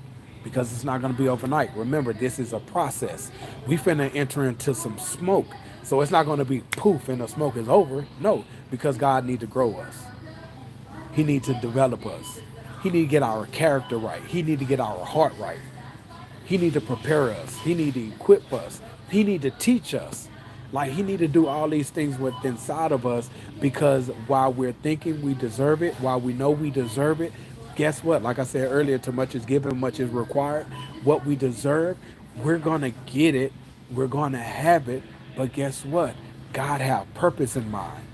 because it's not going to be overnight. Remember, this is a process. We finna enter into some smoke. So it's not going to be poof and the smoke is over. No, because God need to grow us. He need to develop us. He need to get our character right. He need to get our heart right. He need to prepare us. He need to equip us. He need to teach us. Like he need to do all these things within inside of us because while we're thinking we deserve it, while we know we deserve it, guess what? Like I said earlier, too much is given, much is required. What we deserve, we're gonna get it. We're gonna have it. But guess what? God have purpose in mind.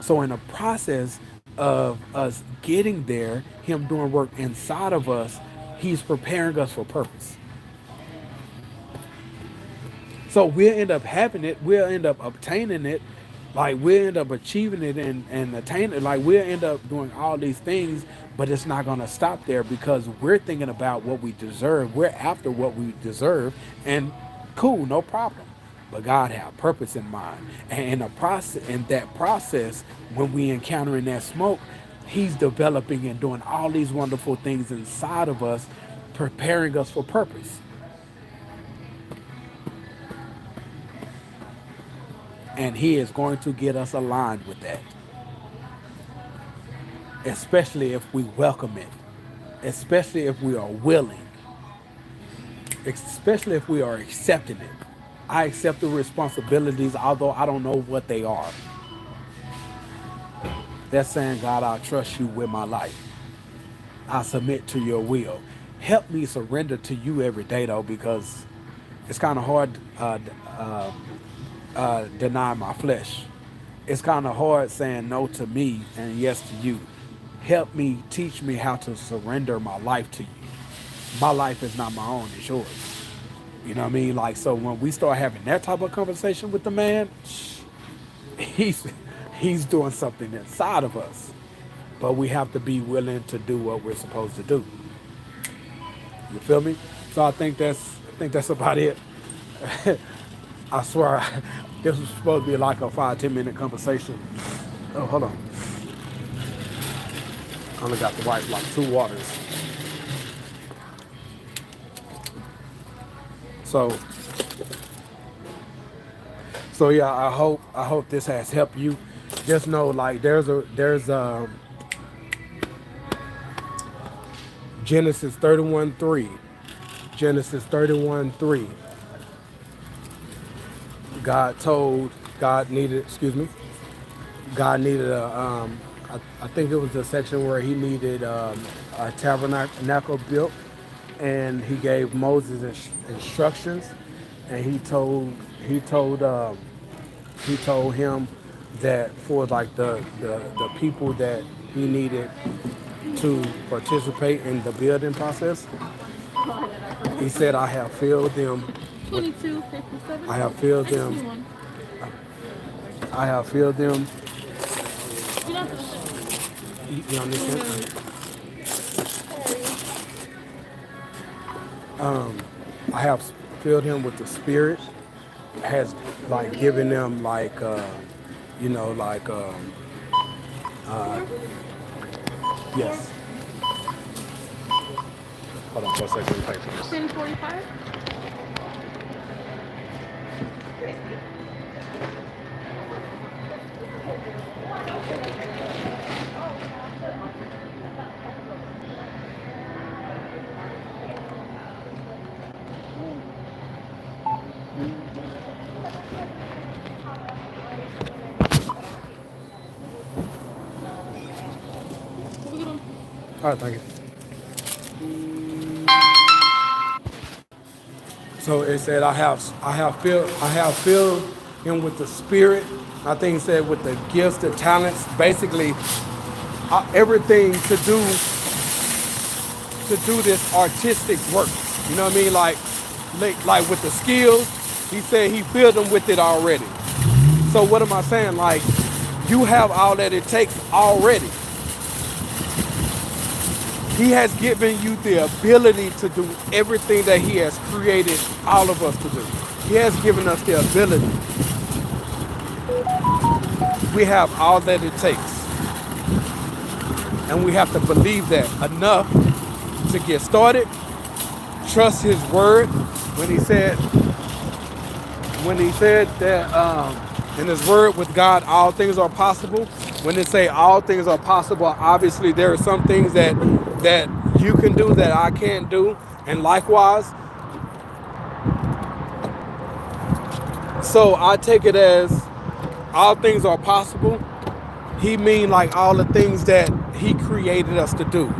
So in the process of us getting there, him doing work inside of us, he's preparing us for purpose. So we'll end up having it, we'll end up obtaining it, like we'll end up achieving it and attaining it, like we'll end up doing all these things, but it's not gonna stop there because we're thinking about what we deserve. We're after what we deserve, and cool, no problem. But God had purpose in mind. And in the process, in that process, when we encountering that smoke, He's developing and doing all these wonderful things inside of us, preparing us for purpose. And He is going to get us aligned with that, especially if we welcome it, especially if we are willing, especially if we are accepting it. I accept the responsibilities, although I don't know what they are. That's saying, God, I trust you with my life. I submit to your will. Help me surrender to you every day, though, because it's kind of hard deny my flesh. It's kind of hard saying no to me and yes to you. Help me, teach me how to surrender my life to you. My life is not my own, it's yours. You know what I mean? Like, so when we start having that type of conversation with the man, he's he's doing something inside of us. But we have to be willing to do what we're supposed to do. You feel me? So I think that's about it. I swear, this was supposed to be like a 5-10 minute conversation. Oh, hold on. I only got to wipe like 2 waters. So, so yeah, I hope this has helped you. Just know, like, there's Genesis 31:3. Genesis 31:3. God needed, excuse me, God needed I think it was a section where he needed a tabernacle built, and he gave Moses instructions, and he told him that for like the people that he needed to participate in the building process, he said, I have filled them. 2257. I have filled them. I have filled them. You understand? I have filled him with the Spirit. Has like given them like like yes. Hold on for a second. Pay for this. 1045. All right, thank you. So it said, I have filled him with the Spirit. I think it said with the gifts, the talents, basically everything to do this artistic work. You know what I mean? Like with the skills, he said he filled them with it already. So what am I saying? Like, you have all that it takes already. He has given you the ability to do everything that he has created all of us to do. He has given us the ability. We have all that it takes. And we have to believe that enough to get started. Trust his word when he said that in his word with God all things are possible. When they say all things are possible, obviously there are some things that you can do that I can't do, and likewise. So I take it as all things are possible. He mean like all the things that he created us to do,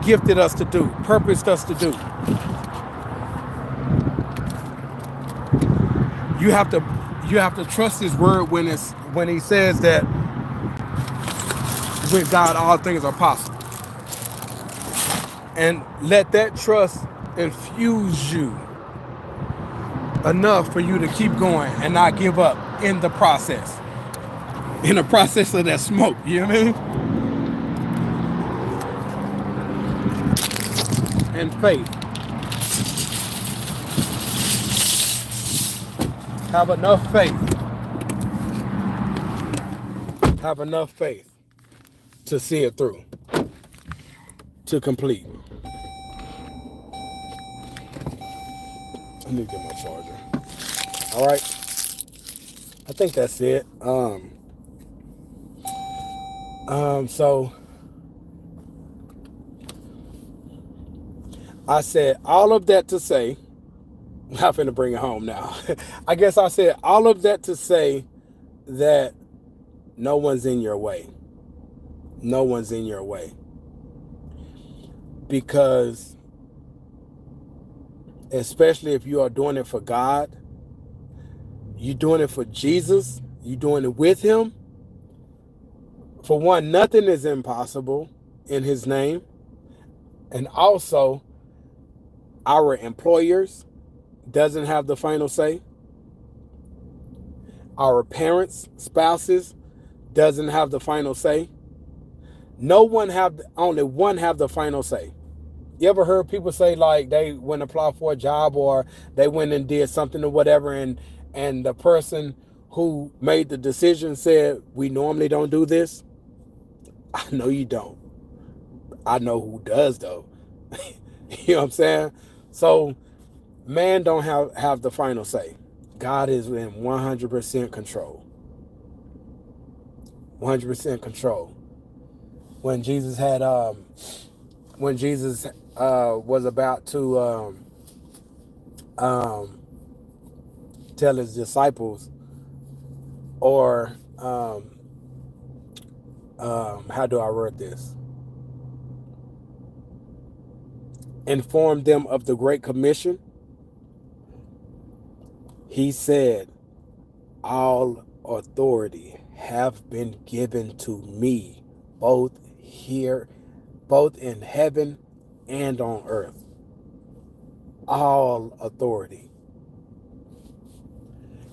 gifted us to do, purposed us to do. You have to trust his word when he says that with God, all things are possible. And let that trust infuse you enough for you to keep going and not give up in the process. In the process of that smoke, you know what I mean? And faith. Have enough faith. Have enough faith to see it through. To complete. I need to get my charger. All right. I think that's it. So I said all of that to say, I'm finna bring it home now. I guess I said all of that to say that no one's in your way. No one's in your way. Because especially if you are doing it for God, you're doing it for Jesus, you're doing it with him. For one, nothing is impossible in his name. And also, our employers doesn't have the final say. Our parents, spouses, doesn't have the final say. Only one have the final say. You ever heard people say like they went to apply for a job or they went and did something or whatever and the person who made the decision said, we normally don't do this? I know you don't. I know who does though. You know what I'm saying? So man don't have the final say. God is in 100% control. 100% control. When Jesus was about to tell his disciples, or how do I word this? Inform them of the Great Commission. He said, all authority have been given to me, both in heaven and on earth. All authority.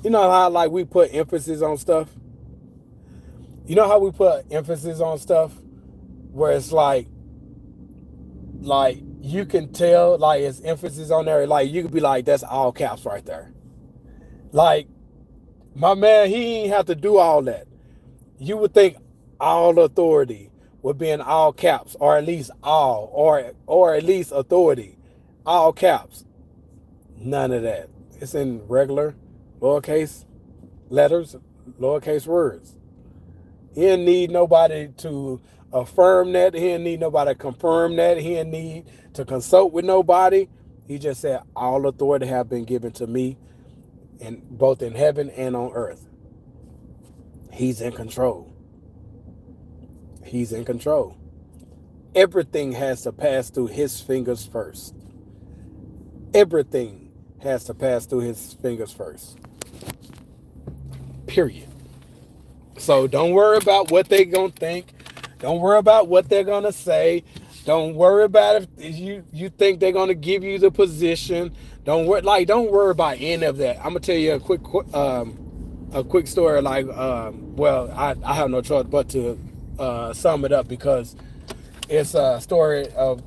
You know how like we put emphasis on stuff? You know how we put emphasis on stuff where it's like you can tell like it's emphasis on there, like you could be like, that's all caps right there. Like my man, he ain't have to do all that. You would think all authority would be in all caps, or at least all, or at least authority, all caps. None of that. It's in regular lowercase letters, lowercase words. He didn't need nobody to affirm that. He didn't need nobody to confirm that. He didn't need to consult with nobody. He just said, all authority have been given to me, and both in heaven and on earth. He's in control. He's in control. Everything has to pass through his fingers first. Everything has to pass through his fingers first. Period. So don't worry about what they're going to think. Don't worry about what they're going to say. Don't worry about if you think they're going to give you the position. Don't worry about any of that. I'm going to tell you a quick story. I have no choice but to sum it up, because it's a story of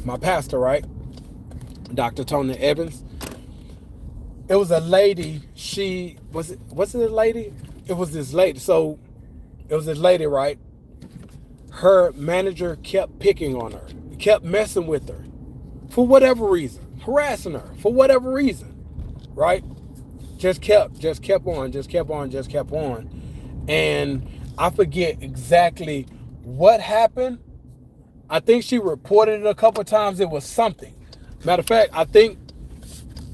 my pastor, right? Dr. Tony Evans. It was a lady. Was it a lady? It was this lady. So it was this lady, right? Her manager kept picking on her, kept messing with her for whatever reason, harassing her for whatever reason, right? Just kept on. And I forget exactly what happened. I think she reported it a couple of times. It was something. Matter of fact, I think,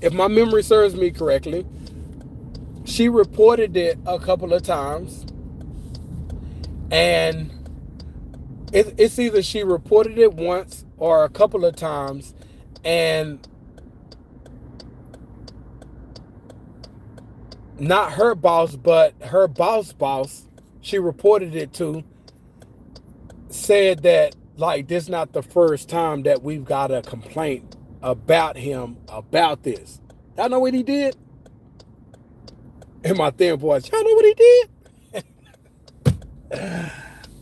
if my memory serves me correctly, she reported it a couple of times. And it's either she reported it once or a couple of times, and not her boss, but her boss, she reported it to, said that like this not the first time that we've got a complaint about him about this. Y'all know what he did? And my thin voice, y'all know what he did?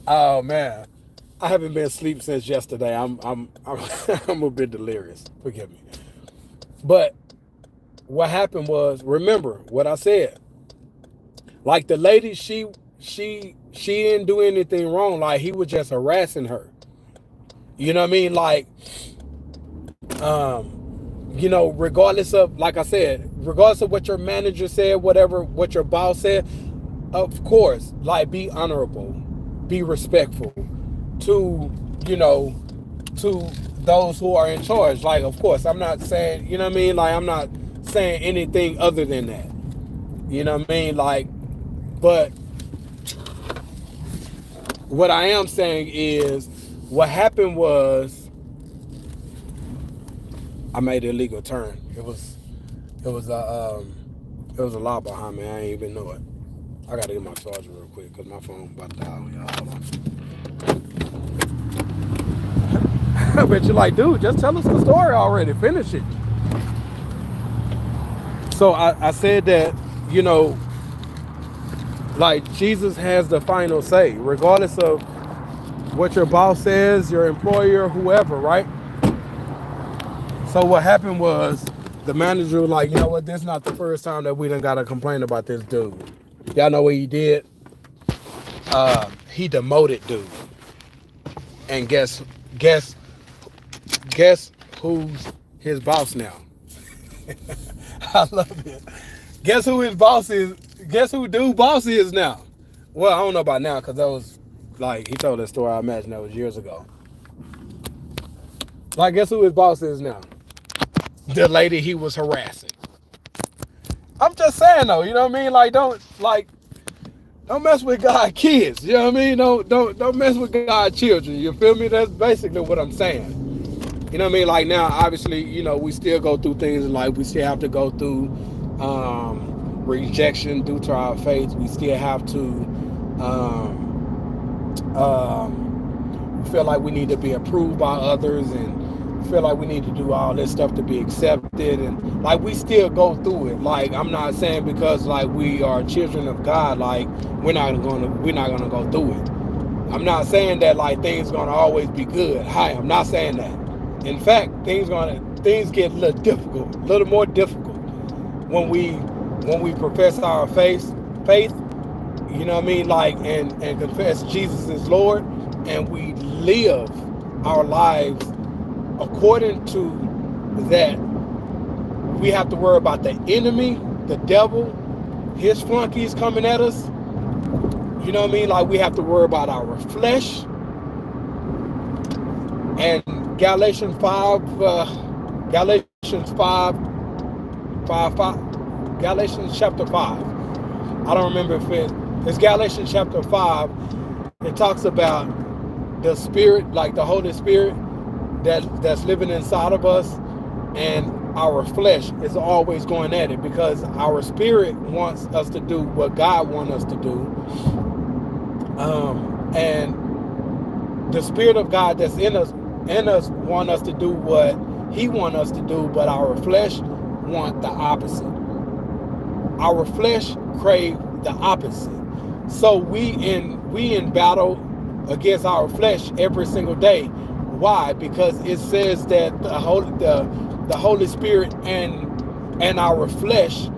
Oh man, I haven't been asleep since yesterday. I'm I'm a bit delirious. Forgive me. But what happened was, remember what I said. Like the lady, she didn't do anything wrong. Like he was just harassing her. You know what I mean? Like, you know, regardless of, like I said, regardless of what your manager said, whatever, what your boss said, of course, like be honorable, be respectful to, you know, to those who are in charge. Like, of course, I'm not saying, you know what I mean? Like, I'm not saying anything other than that. You know what I mean? Like, but what I am saying is what happened was, I made an illegal turn. It was a law behind me. I ain't even know it. I gotta get my charger real quick because my phone about to die on y'all. Hold on. I bet you're like, dude, just tell us the story already. Finish it. So I said that, you know, like Jesus has the final say, regardless of what your boss says, your employer, whoever, right? So what happened was the manager was like, you know what, this is not the first time that we done got a complaint about this dude. Y'all know what he did? He demoted dude. And guess who's his boss now? I love it. Guess who his boss is? Guess who dude boss is now? Well, I don't know about now because that was like, he told that story, I imagine that was years ago. Like, guess who his boss is now? The lady he was harassing. I'm just saying though, you know what I mean? Like, don't mess with God's kids. You know what I mean? Don't mess with God's children. You feel me? That's basically what I'm saying. You know what I mean? Like now, obviously, you know, we still go through things in life. We still have to go through rejection due to our faith. We still have to feel like we need to be approved by others, and feel like we need to do all this stuff to be accepted, and like we still go through it. Like, I'm not saying because like we are children of God, like we're not gonna go through it. I'm not saying that like things gonna always be good. I'm not saying that. In fact, things get a little difficult, a little more difficult when we profess our faith, you know what I mean, like and confess Jesus is Lord, and we live our lives according to that. We have to worry about the enemy, the devil, his flunkies coming at us. You know what I mean? Like we have to worry about our flesh. And Galatians chapter 5. I don't remember if it's Galatians chapter 5. It talks about the Spirit, like the Holy Spirit that's living inside of us, and our flesh is always going at it because our spirit wants us to do what God wants us to do, and the Spirit of God that's in us want us to do what He wants us to do, but our flesh want the opposite. Our flesh crave the opposite. So we in battle against our flesh every single day. Why? Because it says that the Holy Spirit and our flesh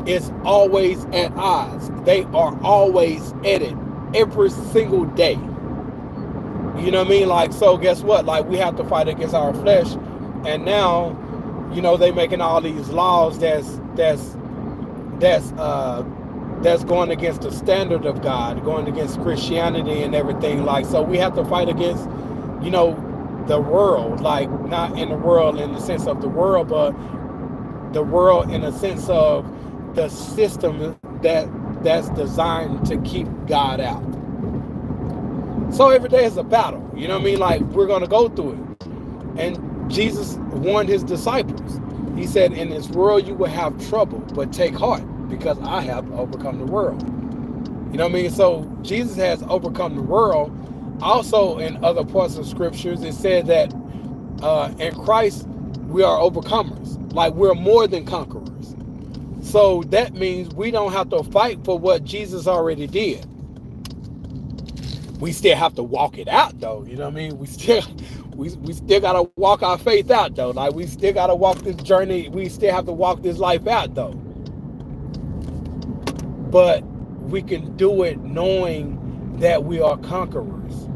is always at odds. They are always at it every single day. You know what I mean? Like, so guess what? Like, we have to fight against our flesh. And now, you know, they making all these laws that's going against the standard of God, going against Christianity and everything. Like, so we have to fight against, you know, the world, like not in the world in the sense of the world, but the world in the sense of the system that's designed to keep God out. So every day is a battle, you know what I mean? Like, we're going to go through it. And Jesus warned his disciples. He said, in this world you will have trouble, but take heart because I have overcome the world. You know what I mean? So Jesus has overcome the world, Also, in other parts of scriptures, it said that in Christ we are overcomers. Like we're more than conquerors. So that means we don't have to fight for what Jesus already did. We still have to walk it out, though. You know what I mean? We still gotta walk our faith out, though. Like we still gotta walk this journey. We still have to walk this life out, though. But we can do it knowing that we are conquerors,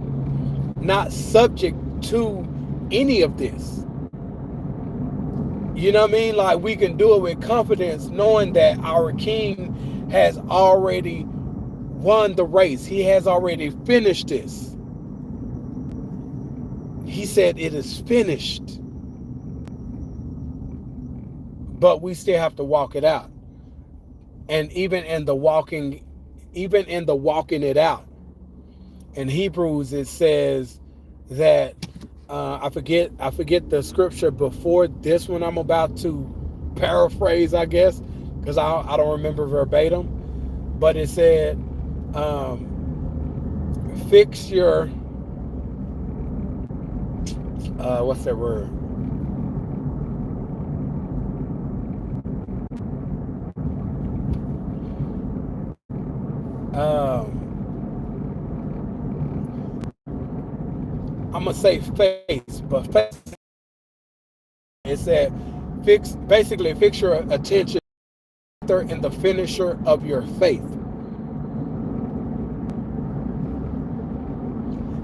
not subject to any of this. You know what I mean? Like we can do it with confidence, knowing that our King has already won the race. He has already finished this. He said it is finished. But we still have to walk it out. And even in the walking it out, in Hebrews it says that I forget the scripture before this one I'm about to paraphrase, I guess, because I don't remember verbatim, but it said, fix your what's that word? I'm gonna say face, but face. It said fix your attention in the finisher of your faith,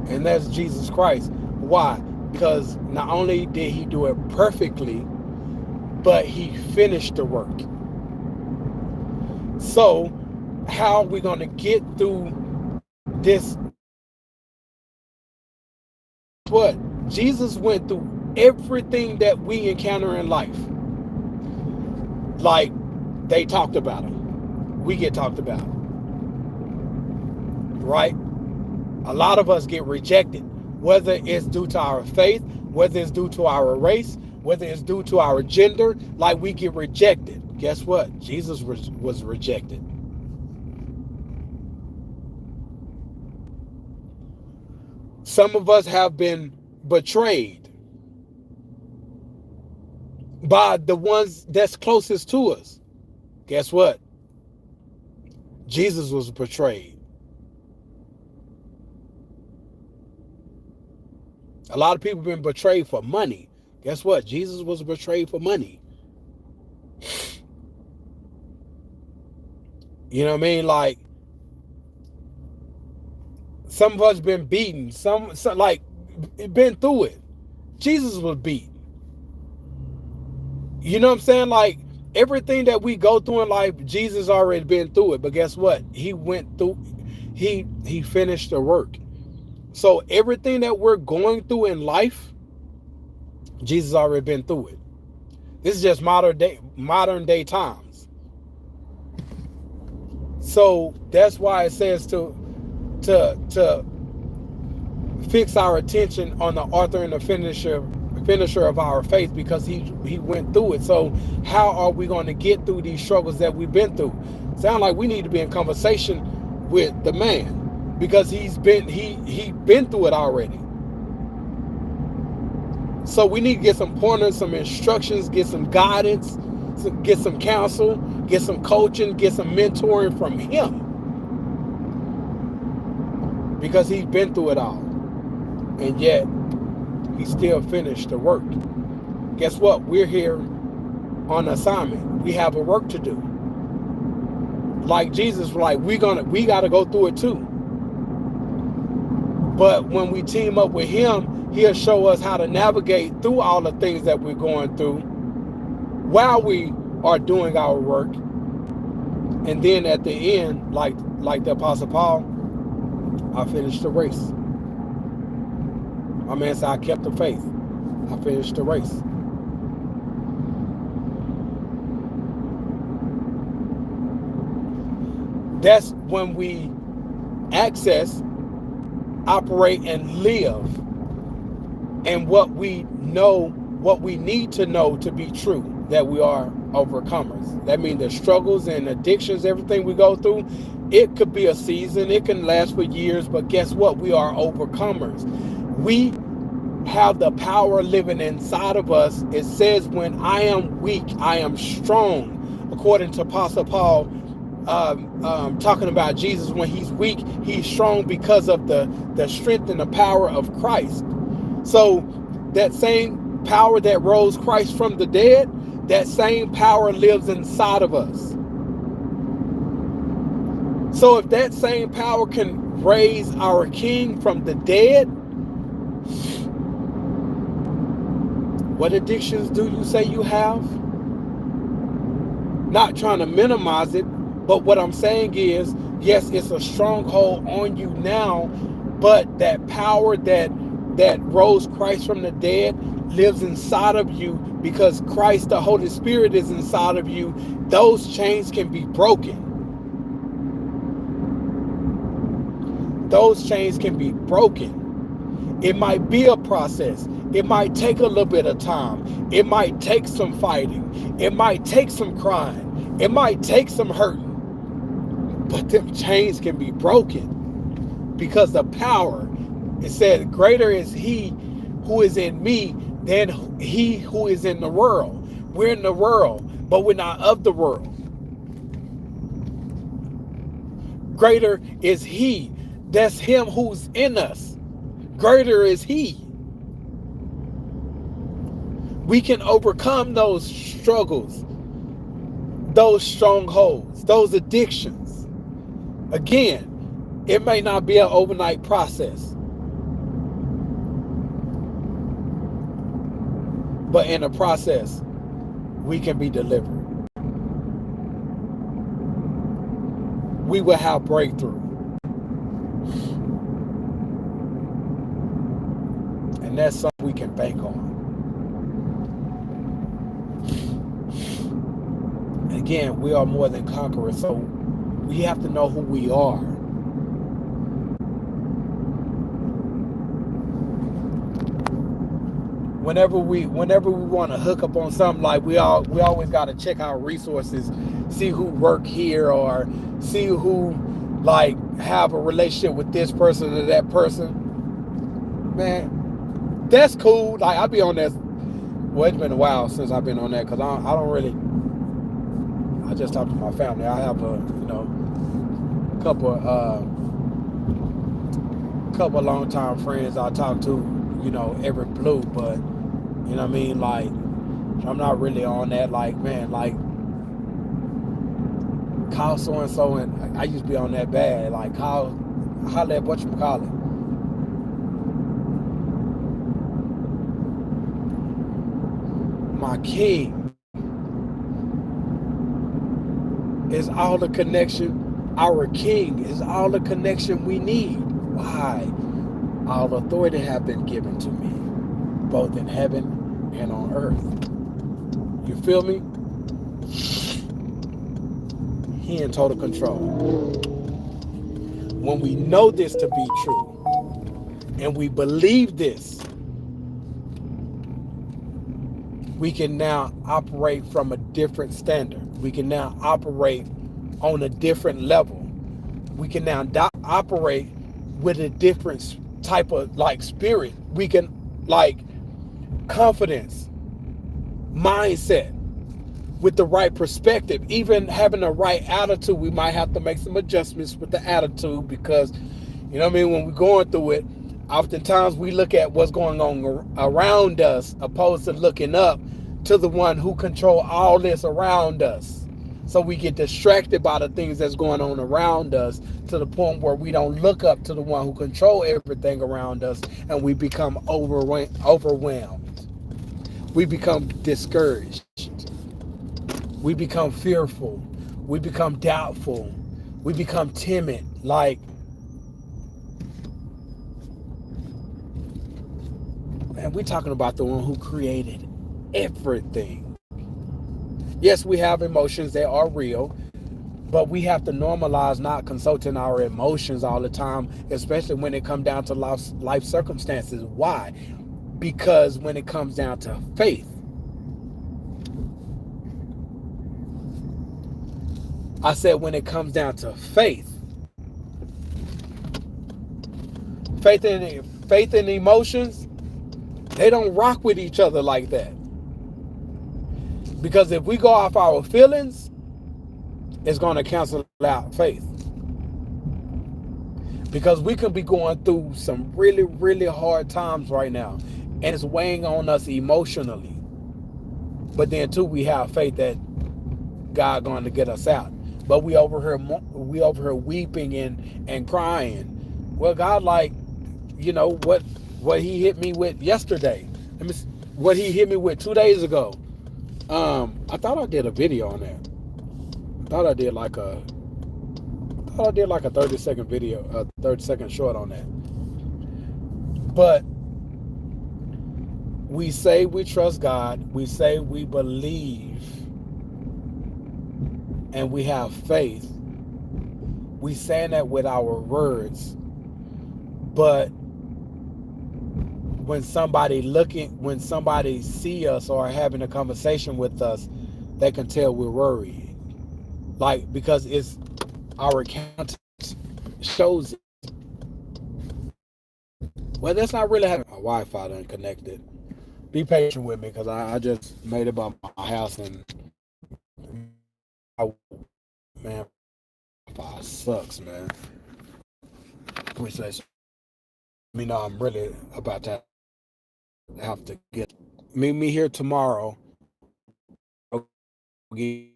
and that's Jesus Christ. Why? Because not only did he do it perfectly, but he finished the work. So how are we going to get through this? What? Jesus went through everything that we encounter in life. Like they talked about him. We get talked about. Right? A lot of us get rejected, whether it's due to our faith, whether it's due to our race, whether it's due to our gender. Like we get rejected. Guess what? Jesus was rejected. Some of us have been betrayed by the ones that's closest to us. Guess what? Jesus was betrayed. A lot of people have been betrayed for money. Guess what? Jesus was betrayed for money. You know what I mean? Like, some of us been beaten. Some like been through it. Jesus was beaten. You know what I'm saying? Like everything that we go through in life, Jesus already been through it. But guess what? He went through. He finished the work. So everything that we're going through in life, Jesus already been through it. This is just modern day times. So that's why it says to fix our attention on the author and the finisher of our faith, because he went through it. So how are we going to get through these struggles that we've been through? Sound like we need to be in conversation with the man, because he been through it already. So we need to get some pointers, some instructions, get some guidance, get some counsel, get some coaching, get some mentoring from him, because he's been through it all, and yet he still finished the work. Guess what? We're here on assignment. We have a work to do. Like Jesus, like we got to go through it too. But when we team up with him, he'll show us how to navigate through all the things that we're going through while we are doing our work. And then at the end, like the Apostle Paul, I finished the race. My man said, I kept the faith. I finished the race. That's when we access, operate, and live and what we know, what we need to know to be true, that we are overcomers. That means the struggles and addictions, everything we go through, It could be a season, it can last for years, but guess what? We are overcomers. We have the power living inside of us. It says, when I am weak, I am strong. According to Apostle Paul, talking about Jesus, when he's weak, he's strong because of the strength and the power of Christ. So that same power that rose Christ from the dead, that same power lives inside of us. So if that same power can raise our King from the dead, what addictions do you say you have? Not trying to minimize it, but what I'm saying is, yes, it's a stronghold on you now, but that power that rose Christ from the dead lives inside of you, because Christ, the Holy Spirit, is inside of you. Those chains can be broken. Those chains can be broken. It might be a process. It might take a little bit of time. It might take some fighting. It might take some crying. It might take some hurting. But them chains can be broken, because the power, it said, greater is he who is in me than he who is in the world. We're in the world, but we're not of the world. Greater is he. That's him who's in us. Greater is he. We can overcome those struggles, those strongholds, those addictions. Again, it may not be an overnight process, but in the process, we can be delivered. We will have breakthrough. And that's something we can bank on. Again, we are more than conquerors, so we have to know who we are. Whenever we want to hook up on something, like we always got to check our resources, see who work here, or see who like have a relationship with this person or that person. Man, that's cool. Like, I'll be on that. Well, it's been a while since I've been on that, because I don't really. I just talk to my family. I have a couple of longtime friends I talk to, every blue, but you know what I mean, like, I'm not really on that, like, man, like, call so and so, and I used to be on that bad, like, holler at whatchamacallit. My King is all the connection. Our King is all the connection we need. Why? All authority have been given to me, both in heaven and on earth. You feel me? He in total control. When we know this to be true, and we believe this, we can now operate from a different standard. We can now operate on a different level. We can now operate with a different type of like spirit. We can like confidence, mindset, with the right perspective, even having the right attitude. We might have to make some adjustments with the attitude, because you know what I mean, when we're going through it, oftentimes we look at what's going on around us opposed to looking up to the one who control all this around us. So we get distracted by the things that's going on around us, to the point where we don't look up to the one who control everything around us, and we become overwhelmed. We become discouraged. We become fearful. We become doubtful. We become timid. Like, man, we're talking about the one who created everything. Yes, we have emotions that are real, but we have to normalize not consulting our emotions all the time, especially when it comes down to life circumstances. Why? Because when it comes down to faith, I said when it comes down to faith, faith and emotions, they don't rock with each other like that. Because if we go off our feelings, it's going to cancel out faith. Because we could be going through some really, really hard times right now, and it's weighing on us emotionally. But then too, we have faith that God going to get us out. But we over here weeping and crying. Well, God, like, you know what He hit me with yesterday. Let me see, what He hit me with 2 days ago. I thought I did a video on that. I thought I did like a 30-second video, a 30-second short on that. But we say we trust God, we say we believe, and we have faith. We saying that with our words, but when somebody see us or having a conversation with us, they can tell we're worried. Like, because it's our account shows it. Well, that's not really having my Wi-Fi unconnected. Be patient with me because I just made it by my house and man, Wi-Fi sucks, man. Which lets me know I'm really about to have to get. Meet me here tomorrow. I'll give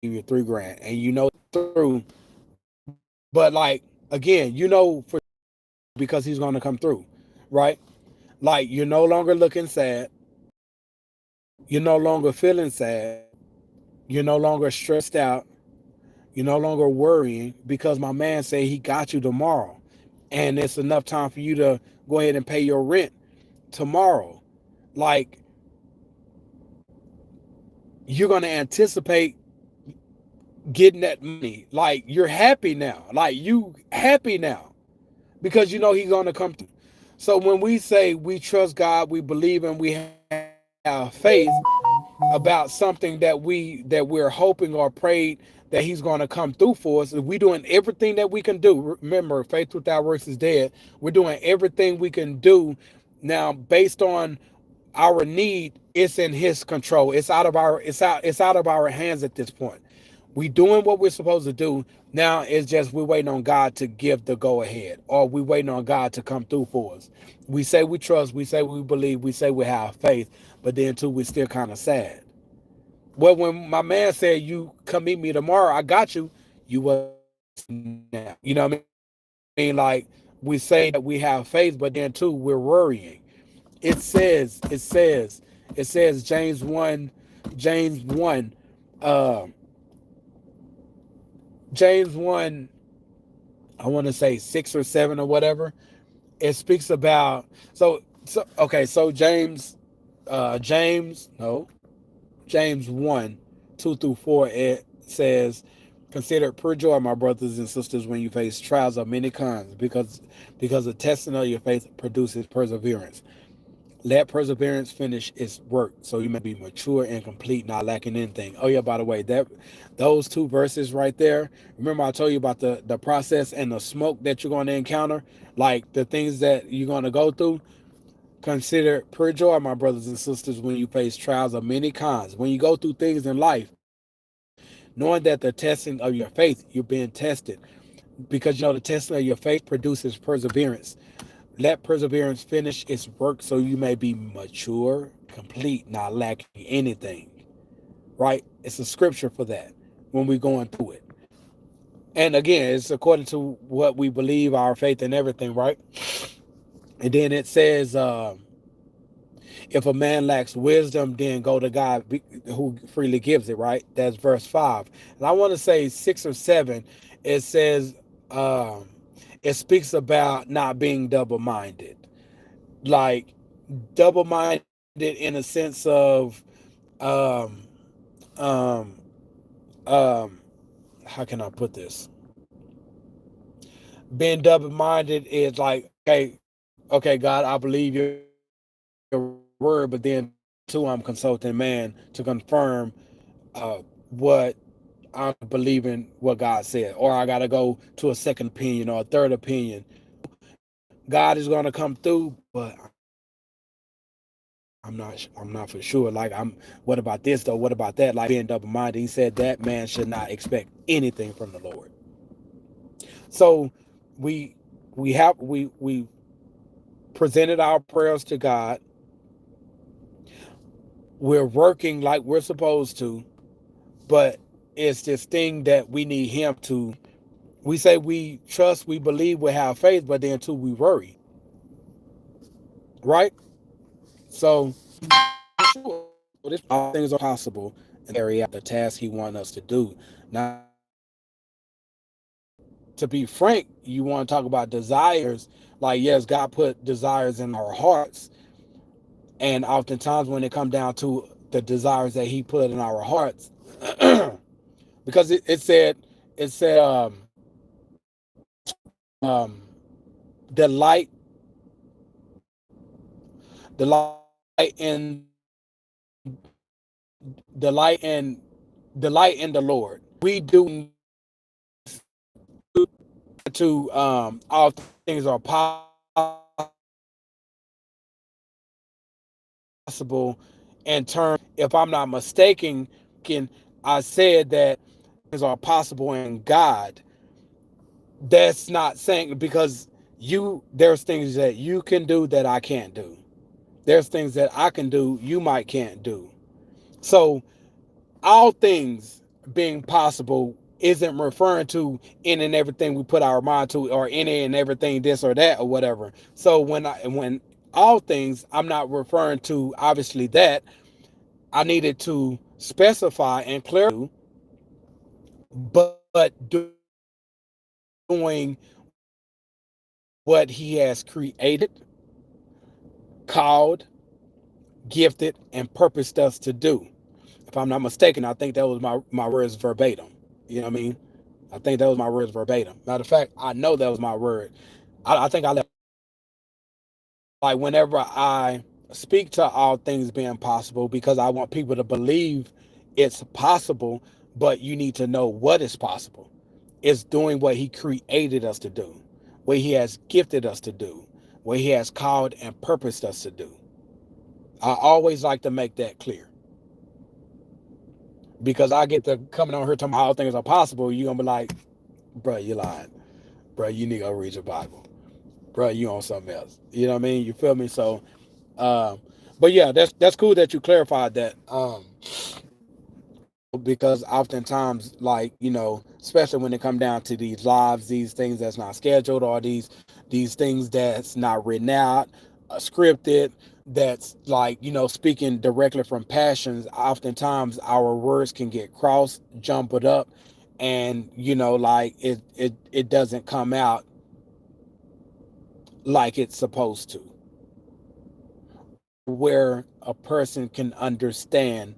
you $3,000, and you know through. But like again, you know for because he's going to come through, right? Like you're no longer looking sad. You're no longer feeling sad. You're no longer stressed out. You're no longer worrying because my man said he got you tomorrow. And it's enough time for you to go ahead and pay your rent tomorrow. Like, you're going to anticipate getting that money. Like, you're happy now. Like, you happy now because you know he's going to come through. So when we say we trust God, we believe, and we have faith about something that we're hoping or prayed that he's going to come through for us, we're doing everything that we can do. Remember, faith without works is dead. We're doing everything we can do now based on our need. It's in his control. It's out of our hands at this point. We doing what we're supposed to do. Now it's just we're waiting on God to give the go ahead, or we waiting on God to come through for us. We say we trust, we say we believe, we say we have faith, but then too we're still kind of sad. Well, when my man said you come meet me tomorrow, I got you. You was now. You know what I mean? Like we say that we have faith, but then too we're worrying. It says James 1, uh, James 1, I want to say 6 or 7 or whatever. It speaks about so okay, so James 1, 2 through 4, it says, consider it pure joy, my brothers and sisters, when you face trials of many kinds, because the testing of your faith produces perseverance. Let perseverance finish its work, so you may be mature and complete, not lacking anything. Oh yeah, by the way, that those two verses right there. Remember, I told you about the process and the smoke that you're going to encounter, like the things that you're going to go through. Consider pure joy, my brothers and sisters, when you face trials of many kinds. When you go through things in life, knowing that the testing of your faith, you're being tested, because you know the testing of your faith produces perseverance. Let perseverance finish its work so you may be mature, complete, not lacking anything. Right? It's a scripture for that when we're going through it. And again, it's according to what we believe, our faith and everything, right? And then it says, if a man lacks wisdom, then go to God who freely gives it, right? That's verse 5. And I want to say 6 or 7, it says, um, it speaks about not being double-minded. Like, double-minded in a sense of, um, um, um, how can I put this? Being double-minded is like, okay, God, I believe your word, but then too, I'm consulting man to confirm what I'm believing what God said, or I gotta go to a second opinion or a third opinion God is going to come through, but I'm not for sure. Like, what about this though? What about that? Like, being double minded, he said that man should not expect anything from the Lord. So we we presented our prayers to God. We're working like we're supposed to, but it's this thing that we need him to. We say we trust, we believe, we have faith, but then too we worry, right? So all things are possible and carry out the task he wants us to do. Now, to be frank, you want to talk about desires. Like, yes, God put desires in our hearts, and oftentimes when it comes down to the desires that he put in our hearts, because it said um delight delight in delight in delight in the Lord. We do to all things are possible in terms, if I'm not mistaken, I said that things are possible in God. That's not saying, because there's things that you can do that I can't do. There's things that I can do you might can't do. So all things being possible isn't referring to in and everything we put our mind to, or any and everything this or that or whatever. So when all things, I'm not referring to obviously that. I needed to specify and clarify, but doing what he has created, called, gifted, and purposed us to do. If I'm not mistaken, I think that was my words verbatim. You know what I mean? I think that was my words verbatim. Matter of fact, I know that was my word. I think I left, like, whenever I speak to all things being possible, because I want people to believe it's possible, but you need to know what is possible. It's doing what he created us to do, what he has gifted us to do, what he has called and purposed us to do. I always like to make that clear, because I get to coming on here talking about all things are possible. You're gonna be like, bro, you lying. Bro, you need to go read your Bible. Bro, you on something else. You know what I mean? You feel me? So, um, but yeah, that's cool that you clarified that. Because oftentimes, like, especially when it come down to these lives, these things that's not scheduled, or these things that's not written out, scripted, that's like, speaking directly from passions, oftentimes our words can get crossed, jumbled up, and like it doesn't come out like it's supposed to, where a person can understand.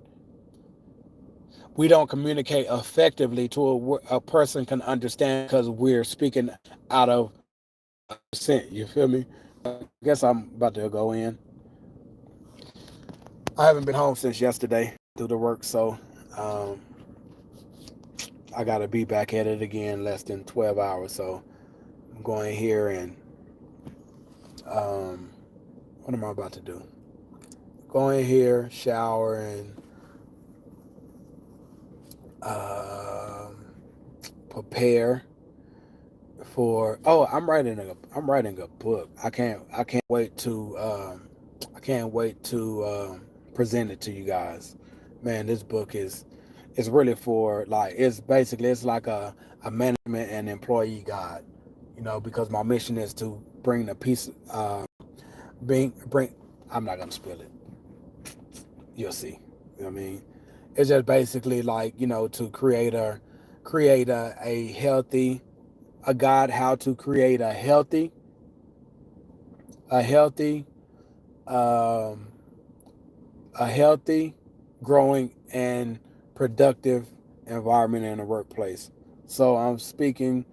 We don't communicate effectively to a person can understand, because we're speaking out of percent. You feel me? I guess I'm about to go in. I haven't been home since yesterday through the work, so um, I got to be back at it again less than 12 hours. So I'm going here and um, what am I about to do? Go in here, shower, and um, prepare for. Oh, I'm writing a book. I can't wait to present it to you guys. Man, this book is really for, like, it's like a management and employee guide. Because my mission is to bring the peace. Bring. I'm not gonna spill it. You'll see. You know what I mean? It's just basically like, to create a healthy, a guide how to create a healthy um, a healthy, growing, and productive environment in the workplace. So I'm speaking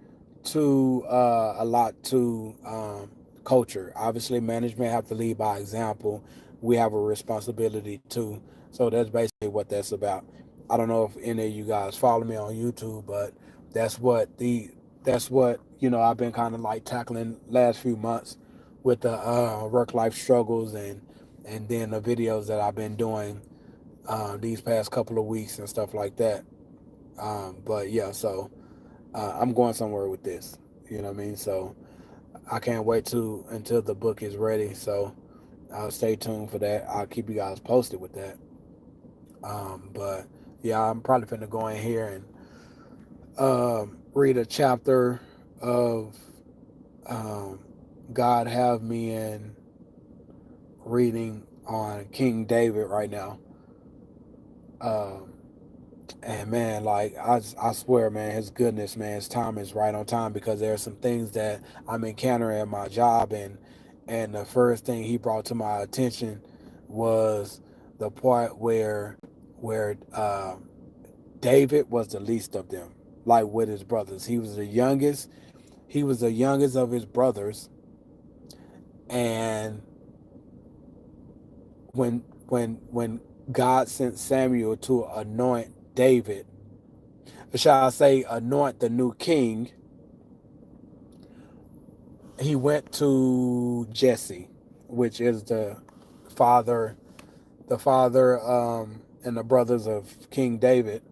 to a lot to culture. Obviously, management have to lead by example. We have a responsibility too. So that's basically what that's about. I don't know if any of you guys follow me on YouTube, but that's what I've been kind of like tackling last few months. with the work life struggles and then the videos that I've been doing these past couple of weeks and stuff like that. But yeah, so I'm going somewhere with this. You know what I mean? So I can't wait to until the book is ready. So stay tuned for that. I'll keep you guys posted with that. But yeah, I'm probably finna go in here and read a chapter of um, God Have Me in reading on King David right now. Um, and man, like I swear, man, his goodness, man, his time is right on time because there are some things that I'm encountering at my job, and the first thing he brought to my attention was the part where David was the least of them, like with his brothers. He was the youngest. He was the youngest of his brothers, and when God sent Samuel to anoint David, or shall I say, anoint the new king, he went to Jesse, which is father, the father and the brothers of King David.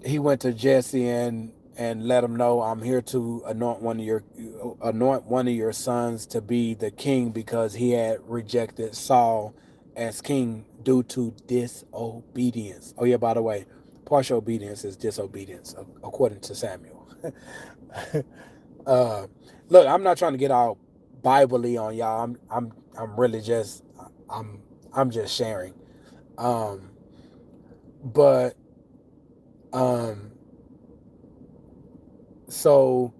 He went to Jesse and let him know, I'm here to anoint one of your sons to be the king because he had rejected Saul as king due to disobedience. Oh yeah, by the way, partial obedience is disobedience according to Samuel. uh, Look, I'm not trying to get all Bible-y on y'all. I'm really just I'm I'm just sharing. Um, but um, so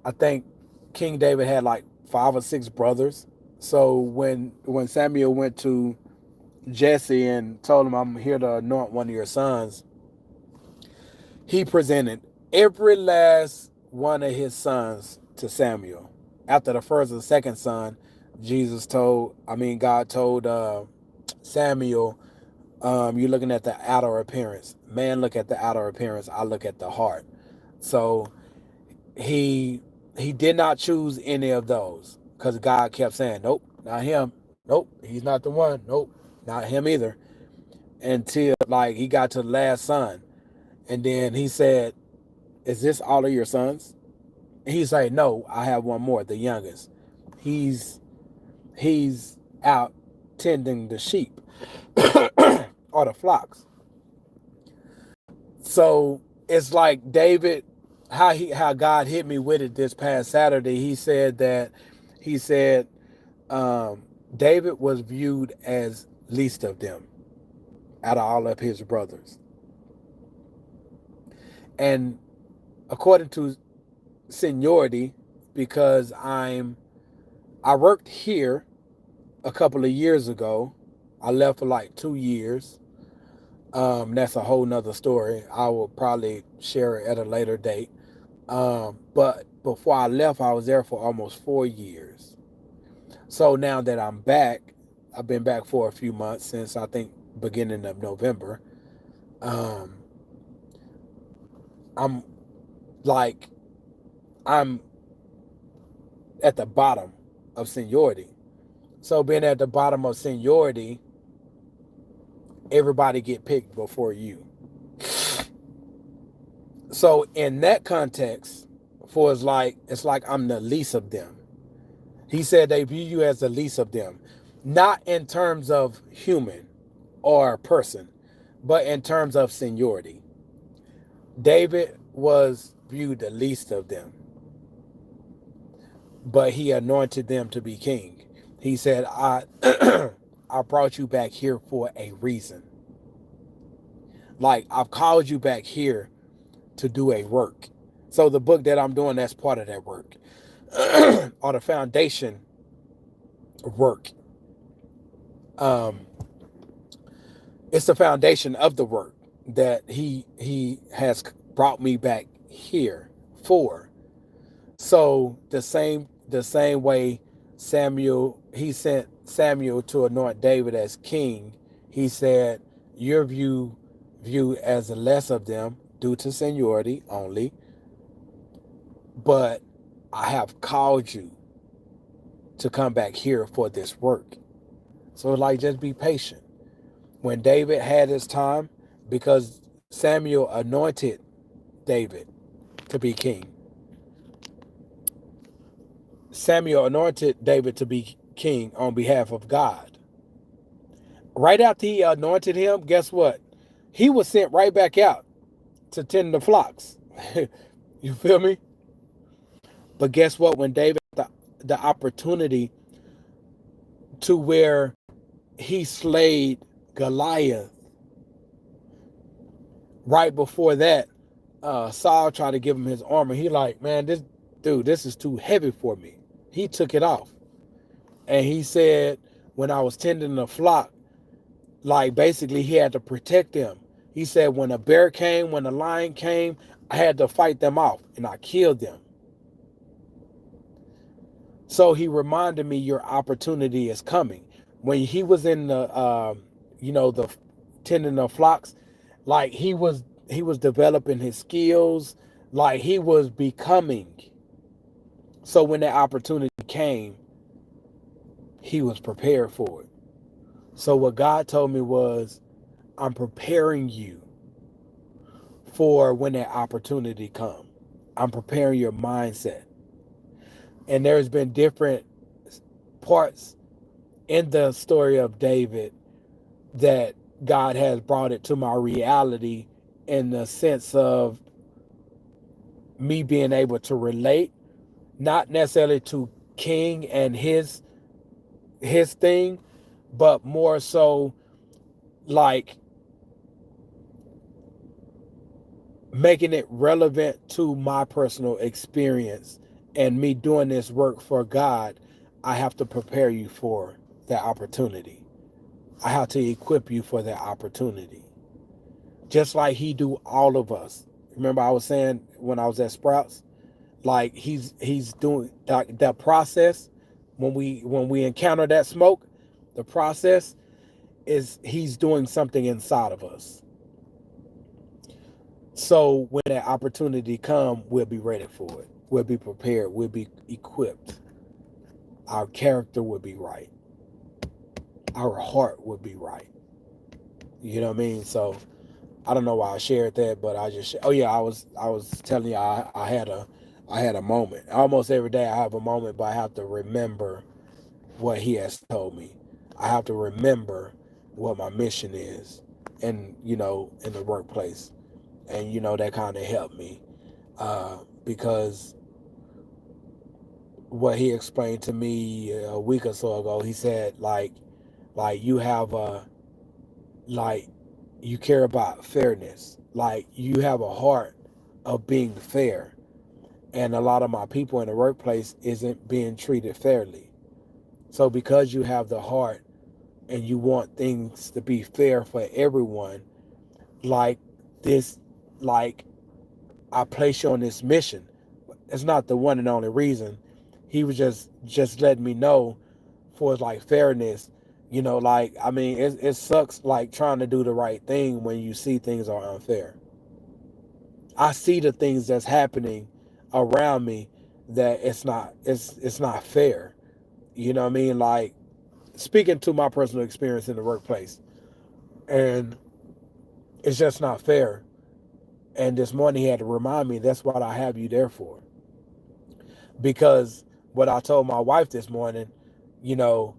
I think King David had like 5 or 6 brothers. So when Samuel went to Jesse and told him, I'm here to anoint one of your sons, he presented every last one of his sons to Samuel. After the first and second son, God told Samuel, you're looking at the outer appearance. Man, look at the outer appearance. I look at the heart. So he he did not choose any of those because God kept saying, nope, not him. Nope, he's not the one. Nope, not him either. Until like he got to the last son. And then he said, is this all of your sons? And he's like, no, I have one more, the youngest. He's he's out tending the sheep or the flocks. So it's like David, how God hit me with it this past Saturday. He said um, David was viewed as least of them out of all of his brothers, and according to seniority, because I worked here a couple of years ago. I left for like 2 years. That's a whole nother story. I will probably share it at a later date. But before I left, I was there for almost 4 years. So now that I'm back, I've been back for a few months since I think beginning of November. Um, I'm like I'm at the bottom of seniority. So being at the bottom of seniority, everybody get picked before you. So in that context, for it's like I'm the least of them. He said they view you as the least of them, not in terms of human or person, but in terms of seniority. David was viewed the least of them, but he anointed them to be king. He said, I brought you back here for a reason. Like, I've called you back here to do a work. So the book that I'm doing, that's part of that work. Or the foundation work. Um, it's the foundation of the work that he has brought me back here for. So the same way he sent Samuel to anoint David as king, he said, your view as the less of them due to seniority only, but I have called you to come back here for this work. So like, just be patient. When David had his time, because Samuel anointed David to be king. Samuel anointed David to be king on behalf of God. Right after he anointed him, guess what? He was sent right back out to tend the flocks. You feel me? But guess what? When David had the opportunity to where he slayed Goliath, right before that, Saul tried to give him his armor. He like, man, this is too heavy for me. He took it off. And he said, when I was tending the flock, like basically he had to protect them. He said, when a bear came, when a lion came, I had to fight them off and I killed them. So he reminded me, your opportunity is coming. When he was in the, the tending the flocks, like he was developing his skills, like he was becoming. So when that opportunity came, he was prepared for it. So what God told me was, I'm preparing you for when that opportunity comes. I'm preparing your mindset. And there's been different parts in the story of David that God has brought it to my reality, in the sense of me being able to relate, not necessarily to King and his thing, but more so like making it relevant to my personal experience and me doing this work for God. I have to prepare you for that opportunity. I have to equip you for that opportunity. Just like he do all of us. Remember I was saying when I was at Sprouts, like he's doing that process. When we encounter that smoke, the process is he's doing something inside of us. So when that opportunity come, we'll be ready for it. We'll be prepared. We'll be equipped. Our character will be right. Our heart will be right. You know what I mean? So I don't know why I shared that, but oh yeah, I was telling you, I had a moment. Almost every day I have a moment, but I have to remember what he has told me. I have to remember what my mission is, and in the workplace, and that kind of helped me, because what he explained to me a week or so ago, he said like you have a like you care about fairness, like you have a heart of being fair, and a lot of my people in the workplace isn't being treated fairly. So because you have the heart and you want things to be fair for everyone, like this, like I place you on this mission. It's not the one and only reason. He was just letting me know, for like fairness. Like, I mean, it sucks like trying to do the right thing when you see things are unfair. I see the things that's happening around me, that it's not fair. You know what I mean? Like, speaking to my personal experience in the workplace, and it's just not fair. And this morning he had to remind me, that's what I have you there for. Because what I told my wife this morning, you know,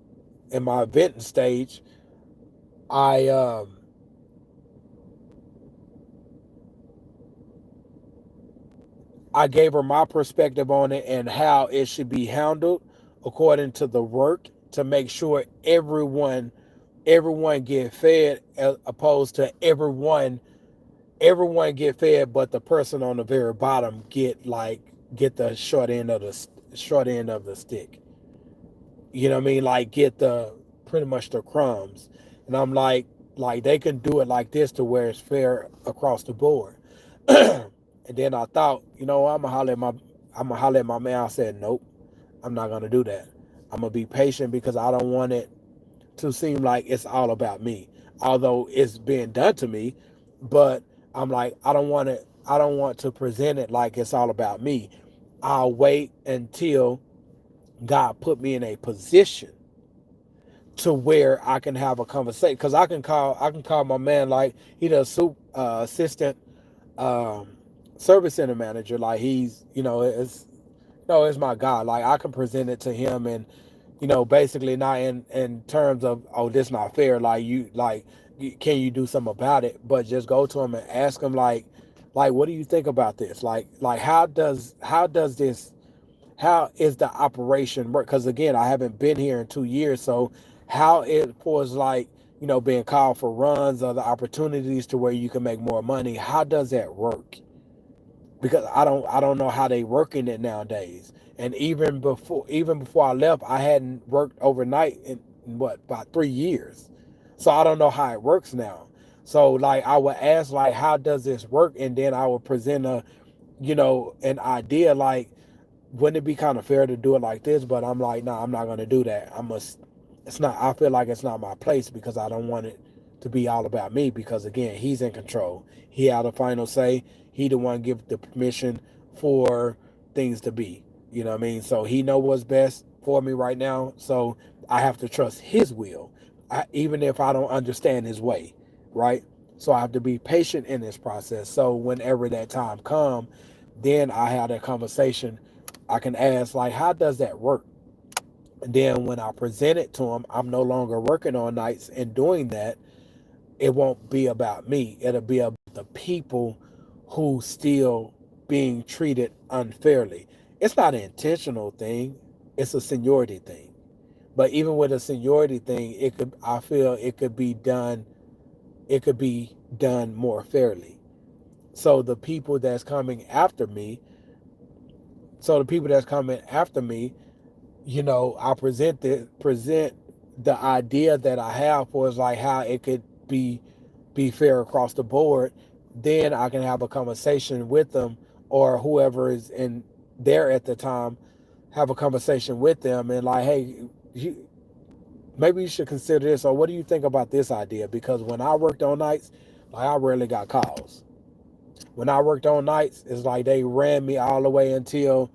in my venting stage, I I gave her my perspective on it and how it should be handled according to the work, to make sure everyone get fed, as opposed to everyone get fed, but the person on the very bottom get the short end of the stick. You know what I mean? Like, get the pretty much the crumbs. And I'm like they can do it like this to where it's fair across the board. And then I thought, I'm gonna holler at my man. I said, nope, I'm not gonna do that. I'm gonna be patient, because I don't want it to seem like it's all about me. Although it's being done to me, but I'm like, I don't want to present it like it's all about me. I'll wait until God put me in a position to where I can have a conversation. Because I can call my man, like he does assistant um, service center manager. Like he's, it's no, it's my guy. Like I can present it to him, and basically not in terms of, oh, this not fair. Like can you do something about it? But just go to him and ask him, like what do you think about this? Like how does this, how is the operation work? Because again, I haven't been here in 2 years, so how it was like, being called for runs or the opportunities to where you can make more money. How does that work? Because I don't know how they working it nowadays. And even before I left, I hadn't worked overnight in what, about 3 years. So I don't know how it works now. So like I would ask, like, how does this work? And then I would present an idea, like, wouldn't it be kind of fair to do it like this? But I'm like, no, I'm not gonna do that. It's not, I feel like it's not my place, because I don't want it to be all about me, because again, he's in control. He had a final say. He the one give the permission for things to be. You know what I mean? So he know what's best for me right now. So I have to trust his will, even if I don't understand his way, right? So I have to be patient in this process. So whenever that time come, then I have that conversation. I can ask, like, how does that work? And then when I present it to him, I'm no longer working on nights and doing that. It won't be about me. It'll be about the people who still being treated unfairly. It's not an intentional thing. It's a seniority thing. But even with a seniority thing, I feel it could be done. It could be done more fairly. So the people that's coming after me, so the people that's coming after me, I present the idea that I have for, is like how it could be fair across the board. Then I can have a conversation with them, or whoever is in there at the time, have a conversation with them, and like, hey, maybe you should consider this, or what do you think about this idea? Because when I worked on nights, like, I rarely got calls. When I worked on nights, it's like they ran me all the way until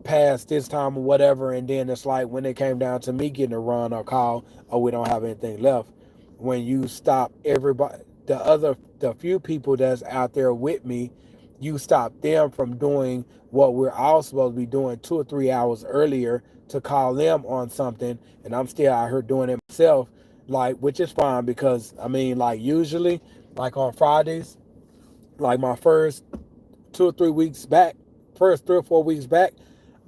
past this time or whatever, and then it's like when it came down to me getting a run or call, oh, we don't have anything left. When you stop everybody, the few people that's out there with me, you stop them from doing what we're all supposed to be doing 2 or 3 hours earlier, to call them on something, and I'm still out here doing it myself, like, which is fine, because I mean, like, usually, like on Fridays, like my first 3 or 4 weeks back,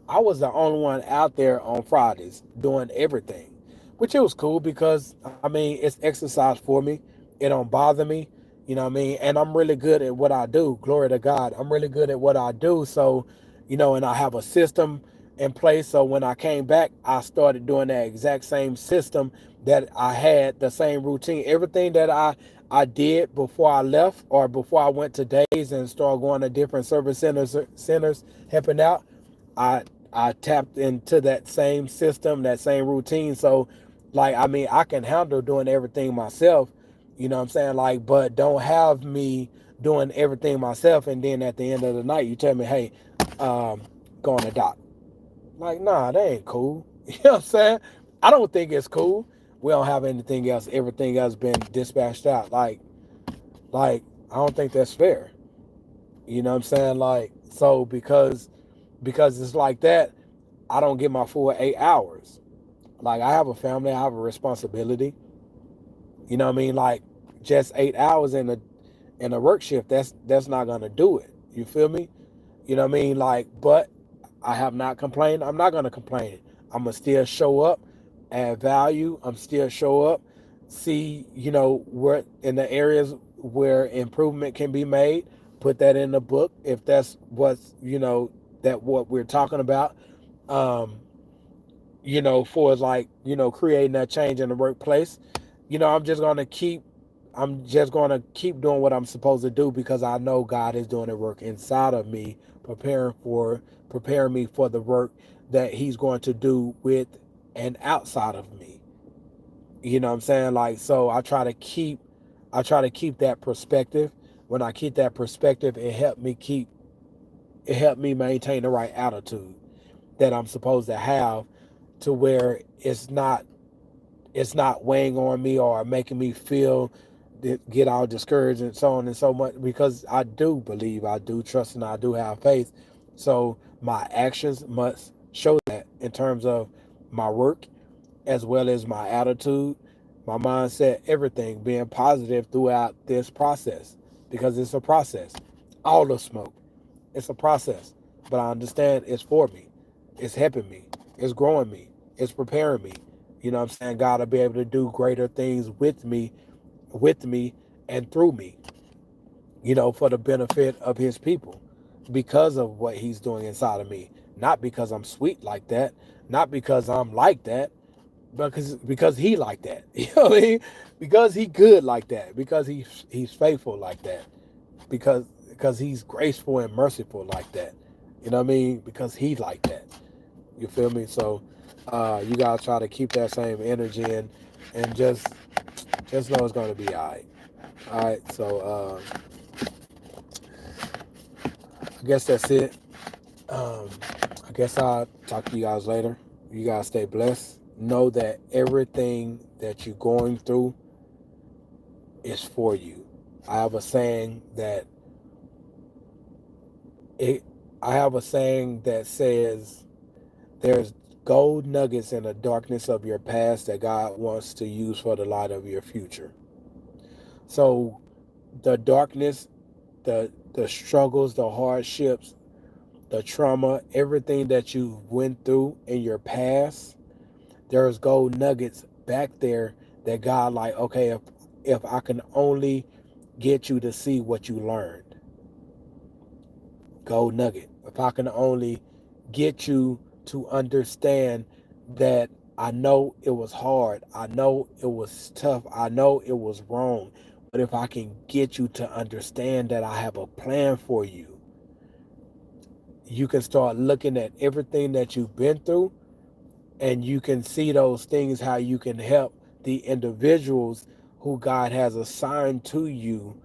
I was the only one out there on Fridays doing everything, which, it was cool, because I mean, it's exercise for me. It don't bother me, you know what I mean? And I'm really good at what I do. Glory to God. I'm really good at what I do. So, and I have a system in place. So when I came back, I started doing that exact same system that I had, the same routine, everything that I did before I left, or before I went to days and started going to different service centers helping out. I I tapped into that same system, that same routine. So, like, I mean, I can handle doing everything myself. You know what I'm saying? Like, but don't have me doing everything myself, and then at the end of the night, you tell me, hey, um, go on the dock. Like, nah, that ain't cool. You know what I'm saying? I don't think it's cool. We don't have anything else. Everything else been dispatched out. Like, I don't think that's fair. You know what I'm saying? Like, so because it's like that, I don't get my full 8 hours. Like, I have a family, I have a responsibility. You know what I mean? Like, just 8 hours in a work shift, that's not gonna do it. You feel me? You know what I mean? Like, but I have not complained. I'm not gonna complain. I'm gonna still show up, add value. I'm still show up, see, where in the areas where improvement can be made. Put that in the book if that's that what we're talking about. Um, for, like, creating that change in the workplace. I'm just gonna keep doing what I'm supposed to do, because I know God is doing the work inside of me, preparing me for the work that He's going to do with and outside of me. You know what I'm saying? Like, so I try to keep that perspective. When I keep that perspective, it helps me keep it helped me maintain the right attitude that I'm supposed to have, to where it's not weighing on me or making me feel get all discouraged and so on and so much, because I do believe, I do trust, and I do have faith. So my actions must show that in terms of my work, as well as my attitude, my mindset, everything being positive throughout this process, because it's a process. All the smoke, it's a process. But I understand it's for me. It's helping me. It's growing me. It's preparing me. You know what I'm saying? God will be able to do greater things with me, and through me, for the benefit of his people, because of what he's doing inside of me. Not because I'm sweet like that, not because I'm like that, but because he like that. You know what I mean? Because he good like that, because he's faithful like that, because he's graceful and merciful like that. You know what I mean? Because he like that. You feel me? So you gotta try to keep that same energy, and just know it's gonna be all right. All right. So I guess that's it. Um, I guess I'll talk to you guys later. You guys stay blessed. Know that everything that you're going through is for you. I have a saying that it. I have a saying that says there's gold nuggets in the darkness of your past that God wants to use for the light of your future. So the darkness, the struggles, the hardships, the trauma, everything that you went through in your past, there's gold nuggets back there that God like, okay, if I can only get you to see what you learned. Gold nugget. If I can only get you to understand that I know it was hard, I know it was tough, I know it was wrong, but if I can get you to understand that I have a plan for you, you can start looking at everything that you've been through, and you can see those things, how you can help the individuals who God has assigned to you,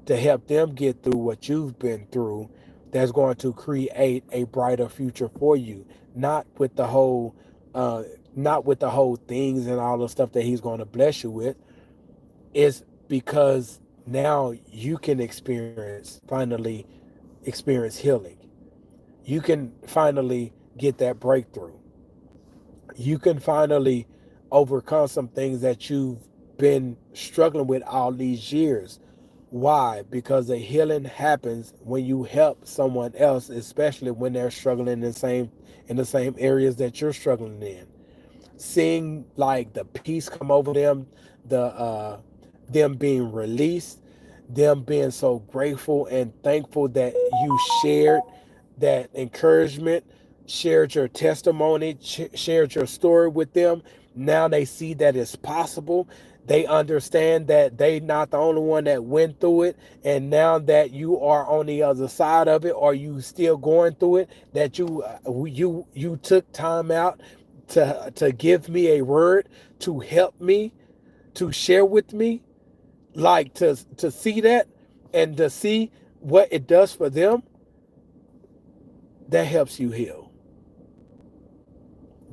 to help them get through what you've been through, that's going to create a brighter future for you. Not with the whole uh not with the whole things and all the stuff that he's going to bless you with. It's because now you can finally experience healing. You can finally get that breakthrough. You can finally overcome some things that you've been struggling with all these years. Why? Because the healing happens when you help someone else, especially when they're struggling in the same areas that you're struggling in. Seeing like the peace come over them, them being released, them being so grateful and thankful that you shared that encouragement, shared your testimony, shared your story with them. Now they see that it's possible. They understand that they not the only one that went through it, and now that you are on the other side of it, or you still going through it, that you took time out to give me a word, to help me, to share with me, like to see that, and to see what it does for them. That helps you heal.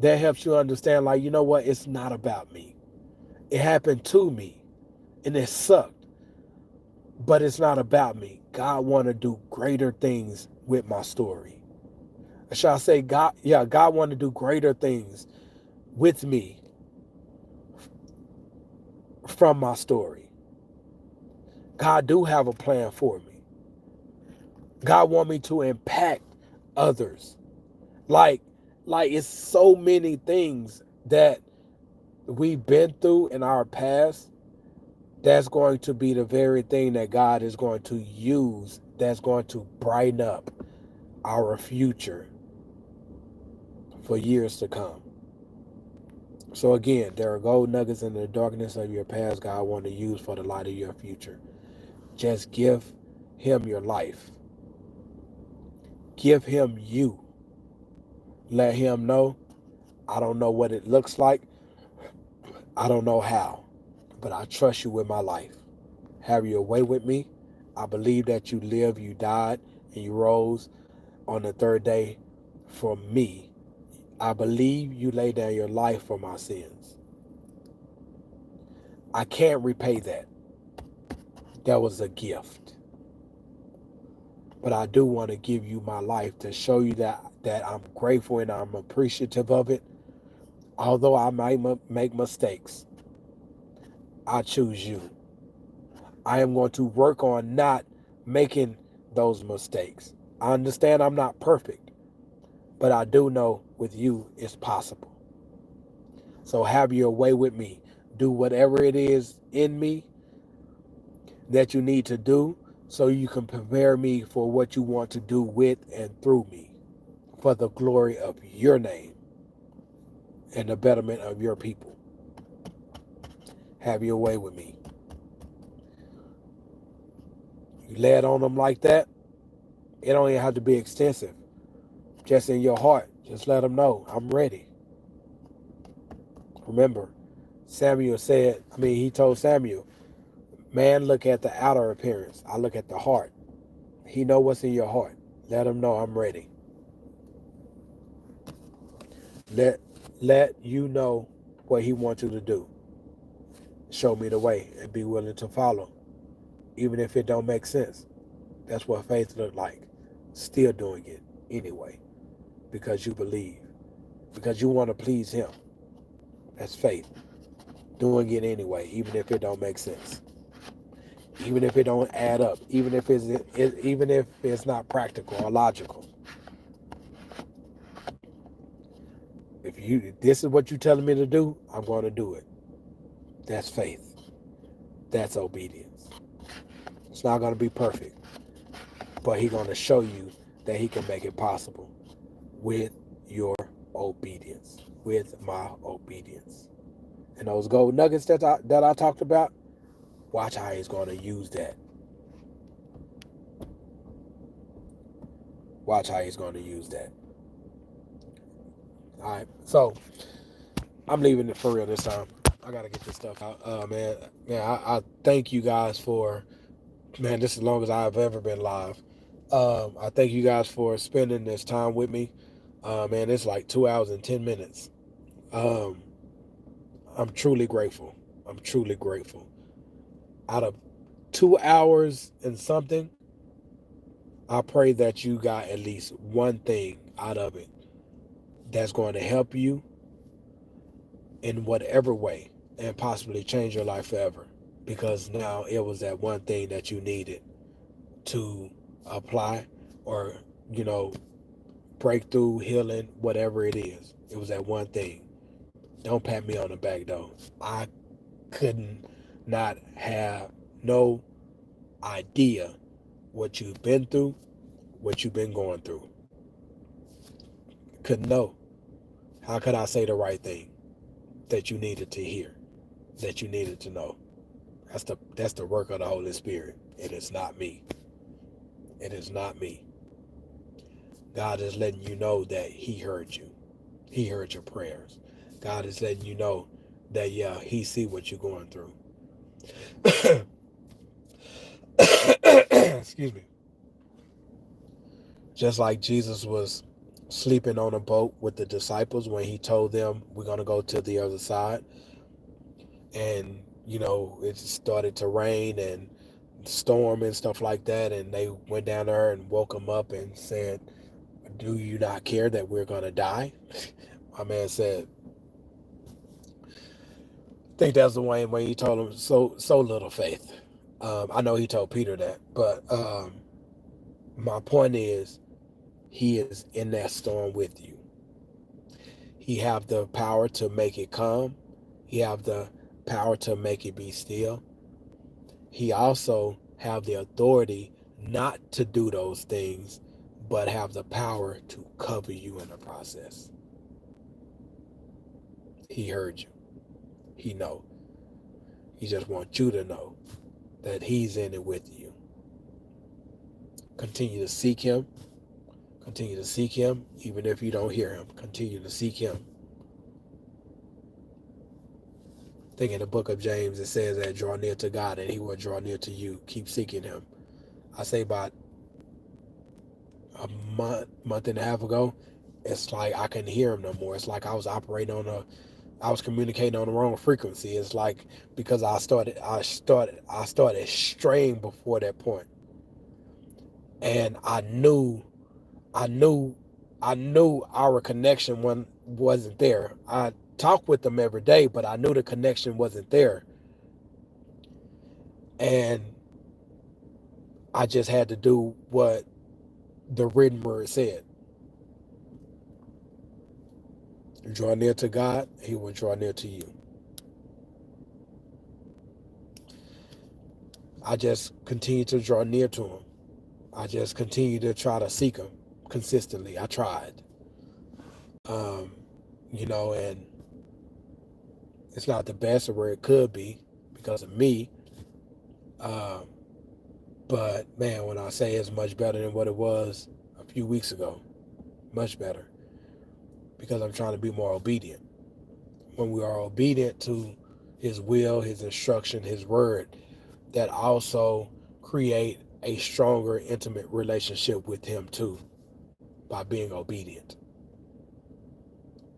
That helps you understand, like, you know what, it's not about me. It happened to me, and it sucked, but it's not about me. God want to do greater things with my story. Shall I say, God? Yeah, God want to do greater things with me from my story. God do have a plan for me. God want me to impact others. Like, like it's so many things that we've been through in our past, that's going to be the very thing that God is going to use, that's going to brighten up our future for years to come. So again, there are gold nuggets in the darkness of your past God want to use for the light of your future. Just give him your life. Give him you. Let him know, I don't know what it looks like. I don't know how, but I trust you with my life. Have your way with me. I believe that you lived, you died, and you rose on the third day for me. I believe you laid down your life for my sins. I can't repay that. That was a gift. But I do want to give you my life to show you that I'm grateful and I'm appreciative of it. Although I might make mistakes, I choose you. I am going to work on not making those mistakes. I understand I'm not perfect, but I do know with you it's possible. So have your way with me. Do whatever it is in me that you need to do so you can prepare me for what you want to do with and through me for the glory of your name and the betterment of your people. Have your way with me. You lay it on them like that, it don't even have to be extensive. Just in your heart, just let them know, I'm ready. Remember, he told Samuel, man, look at the outer appearance. I look at the heart. He know what's in your heart. Let him know I'm ready. Let you know what he wants you to do. Show me the way and be willing to follow. Even if it don't make sense. That's what faith look like. Still doing it anyway. Because you believe. Because you want to please him. That's faith. Doing it anyway, even if it don't make sense. Even if it don't add up. Even if it's not practical or logical. If this is what you're telling me to do, I'm going to do it. That's faith. That's obedience. It's not going to be perfect, but he's going to show you that he can make it possible with your obedience, with my obedience. And those gold nuggets that I talked about, watch how he's going to use that. Watch how he's going to use that. All right, so I'm leaving it for real this time. I got to get this stuff out. Man, I thank you guys for, man, this is as long as I've ever been live. I thank you guys for spending this time with me. Man, it's like 2 hours and 10 minutes. I'm truly grateful. I'm truly grateful. Out of 2 hours and something, I pray that you got at least one thing out of it that's going to help you in whatever way and possibly change your life forever. Because now it was that one thing that you needed to apply or, breakthrough, healing, whatever it is. It was that one thing. Don't pat me on the back though. I couldn't not have no idea what you've been through, what you've been going through. Couldn't know. How could I say the right thing that you needed to hear, that you needed to know? That's the work of the Holy Spirit. It is not me. It is not me. God is letting you know that he heard you. He heard your prayers. God is letting you know that, yeah, he see what you're going through. Excuse me. Just like Jesus was sleeping on a boat with the disciples when he told them we're going to go to the other side. And, it started to rain and storm and stuff like that. And they went down there and woke him up and said, do you not care that we're going to die? My man said, I think that's the way when he told him so little faith. I know he told Peter that, but my point is, he is in that storm with you. He have the power to make it calm. He have the power to make it be still. He also have the authority not to do those things, but have the power to cover you in the process. He heard you. He know. He just wants you to know that he's in it with you. Continue to seek him. Continue to seek him, even if you don't hear him. Continue to seek him. I think in the book of James, it says that draw near to God and he will draw near to you. Keep seeking him. I say about a month and a half ago, it's like I couldn't hear him no more. It's like I was I was communicating on the wrong frequency. It's like because I started straying before that point, and I knew, I knew our connection wasn't there. I talked with them every day, but I knew the connection wasn't there, and I just had to do what the written word said. Draw near to God, He will draw near to you. I just continue to draw near to Him. I just continue to try to seek Him consistently. I tried, um, and it's not the best of where it could be because of me. Um, but man, when I say it's much better than what it was a few weeks ago, much better because I'm trying to be more obedient. When we are obedient to His will, His instruction, His word, that also create a stronger, intimate relationship with Him too by being obedient.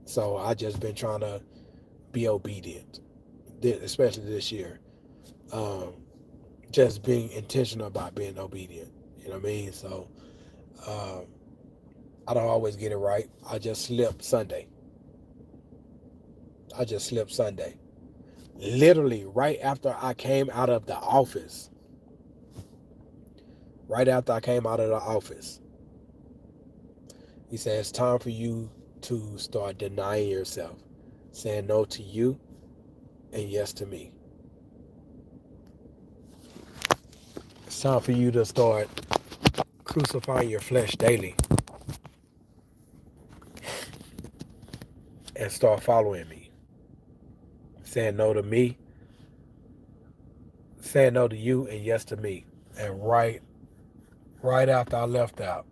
So I just been trying to be obedient, especially this year. Um, just being intentional about being obedient. You know what I mean? So um, I don't always get it right. I just slipped Sunday. I just slipped Sunday. Literally, right after I came out of the office. Right after I came out of the office, He said, it's time for you to start denying yourself, saying no to you and yes to me. It's time for you to start crucifying your flesh daily and start following me. Saying no to me, saying no to you and yes to me. And right after I left out,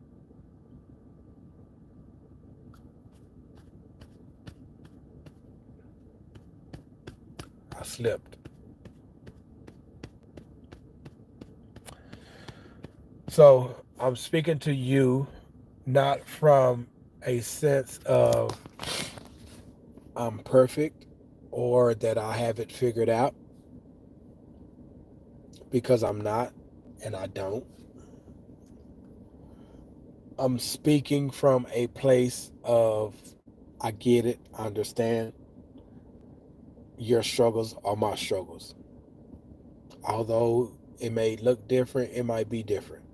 I slipped. So I'm speaking to you not from a sense of I'm perfect or that I have it figured out, because I'm not and I don't. I'm speaking from a place of I get it, I understand. Your struggles are my struggles. Although it may look different, it might be different.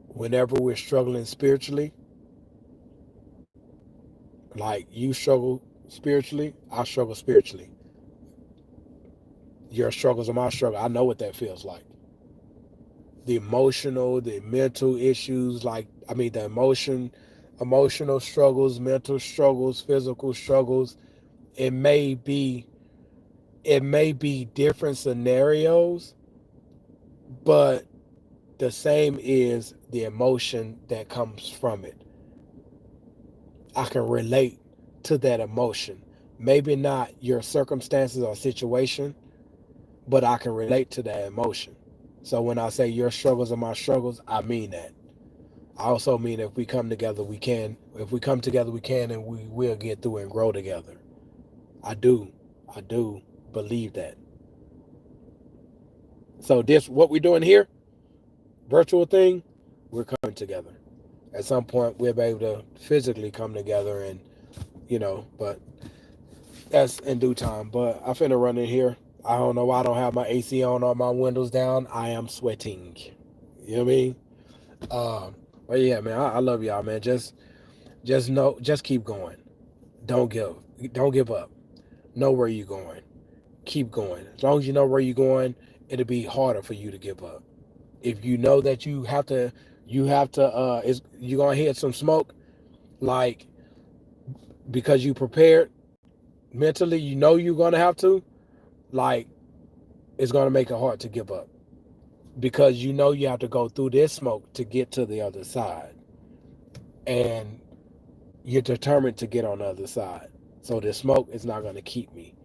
Whenever we're struggling spiritually, like you struggle spiritually, I struggle spiritually. Your struggles are my struggle. I know what that feels like. The emotional, the mental issues, the emotional struggles, mental struggles, physical struggles. It may be different scenarios, but the same is the emotion that comes from it. I can relate to that emotion. Maybe not your circumstances or situation, but I can relate to that emotion. So when I say your struggles are my struggles, I mean that. I also mean if we come together, we can. If we come together, we can, and we will get through and grow together. I do. I do believe that. So this, what we're doing here, virtual thing, we're coming together. At some point, we'll be able to physically come together and, but that's in due time. But I finna run in here. I don't know why I don't have my AC on or my windows down. I am sweating. You know what I mean? Um, but yeah, man, I love y'all, man. Just keep going. Don't give up. Know where you're going. Keep going. As long as you know where you're going, it'll be harder for you to give up. If you know that you're gonna hit some smoke, like because you prepared mentally, you know you're gonna have to, like it's gonna make it hard to give up. Because you know you have to go through this smoke to get to the other side. And you're determined to get on the other side. So the smoke is not gonna keep me.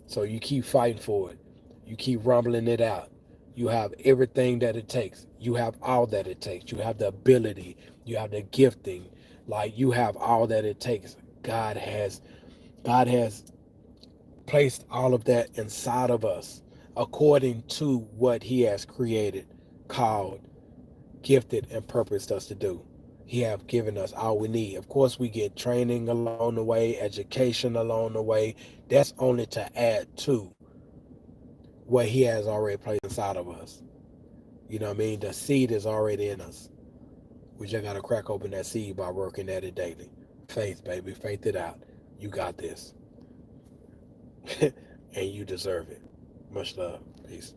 So you keep fighting for it. You keep rumbling it out. You have everything that it takes. You have all that it takes. You have the ability. You have the gifting. Like you have all that it takes. God has placed all of that inside of us according to what he has created, called, gifted, and purposed us to do. He have given us all we need. Of course, we get training along the way, education along the way. That's only to add to what he has already placed inside of us. You know what I mean? The seed is already in us. We just got to crack open that seed by working at it daily. Faith, baby. Faith it out. You got this. And you deserve it. Much love. Peace.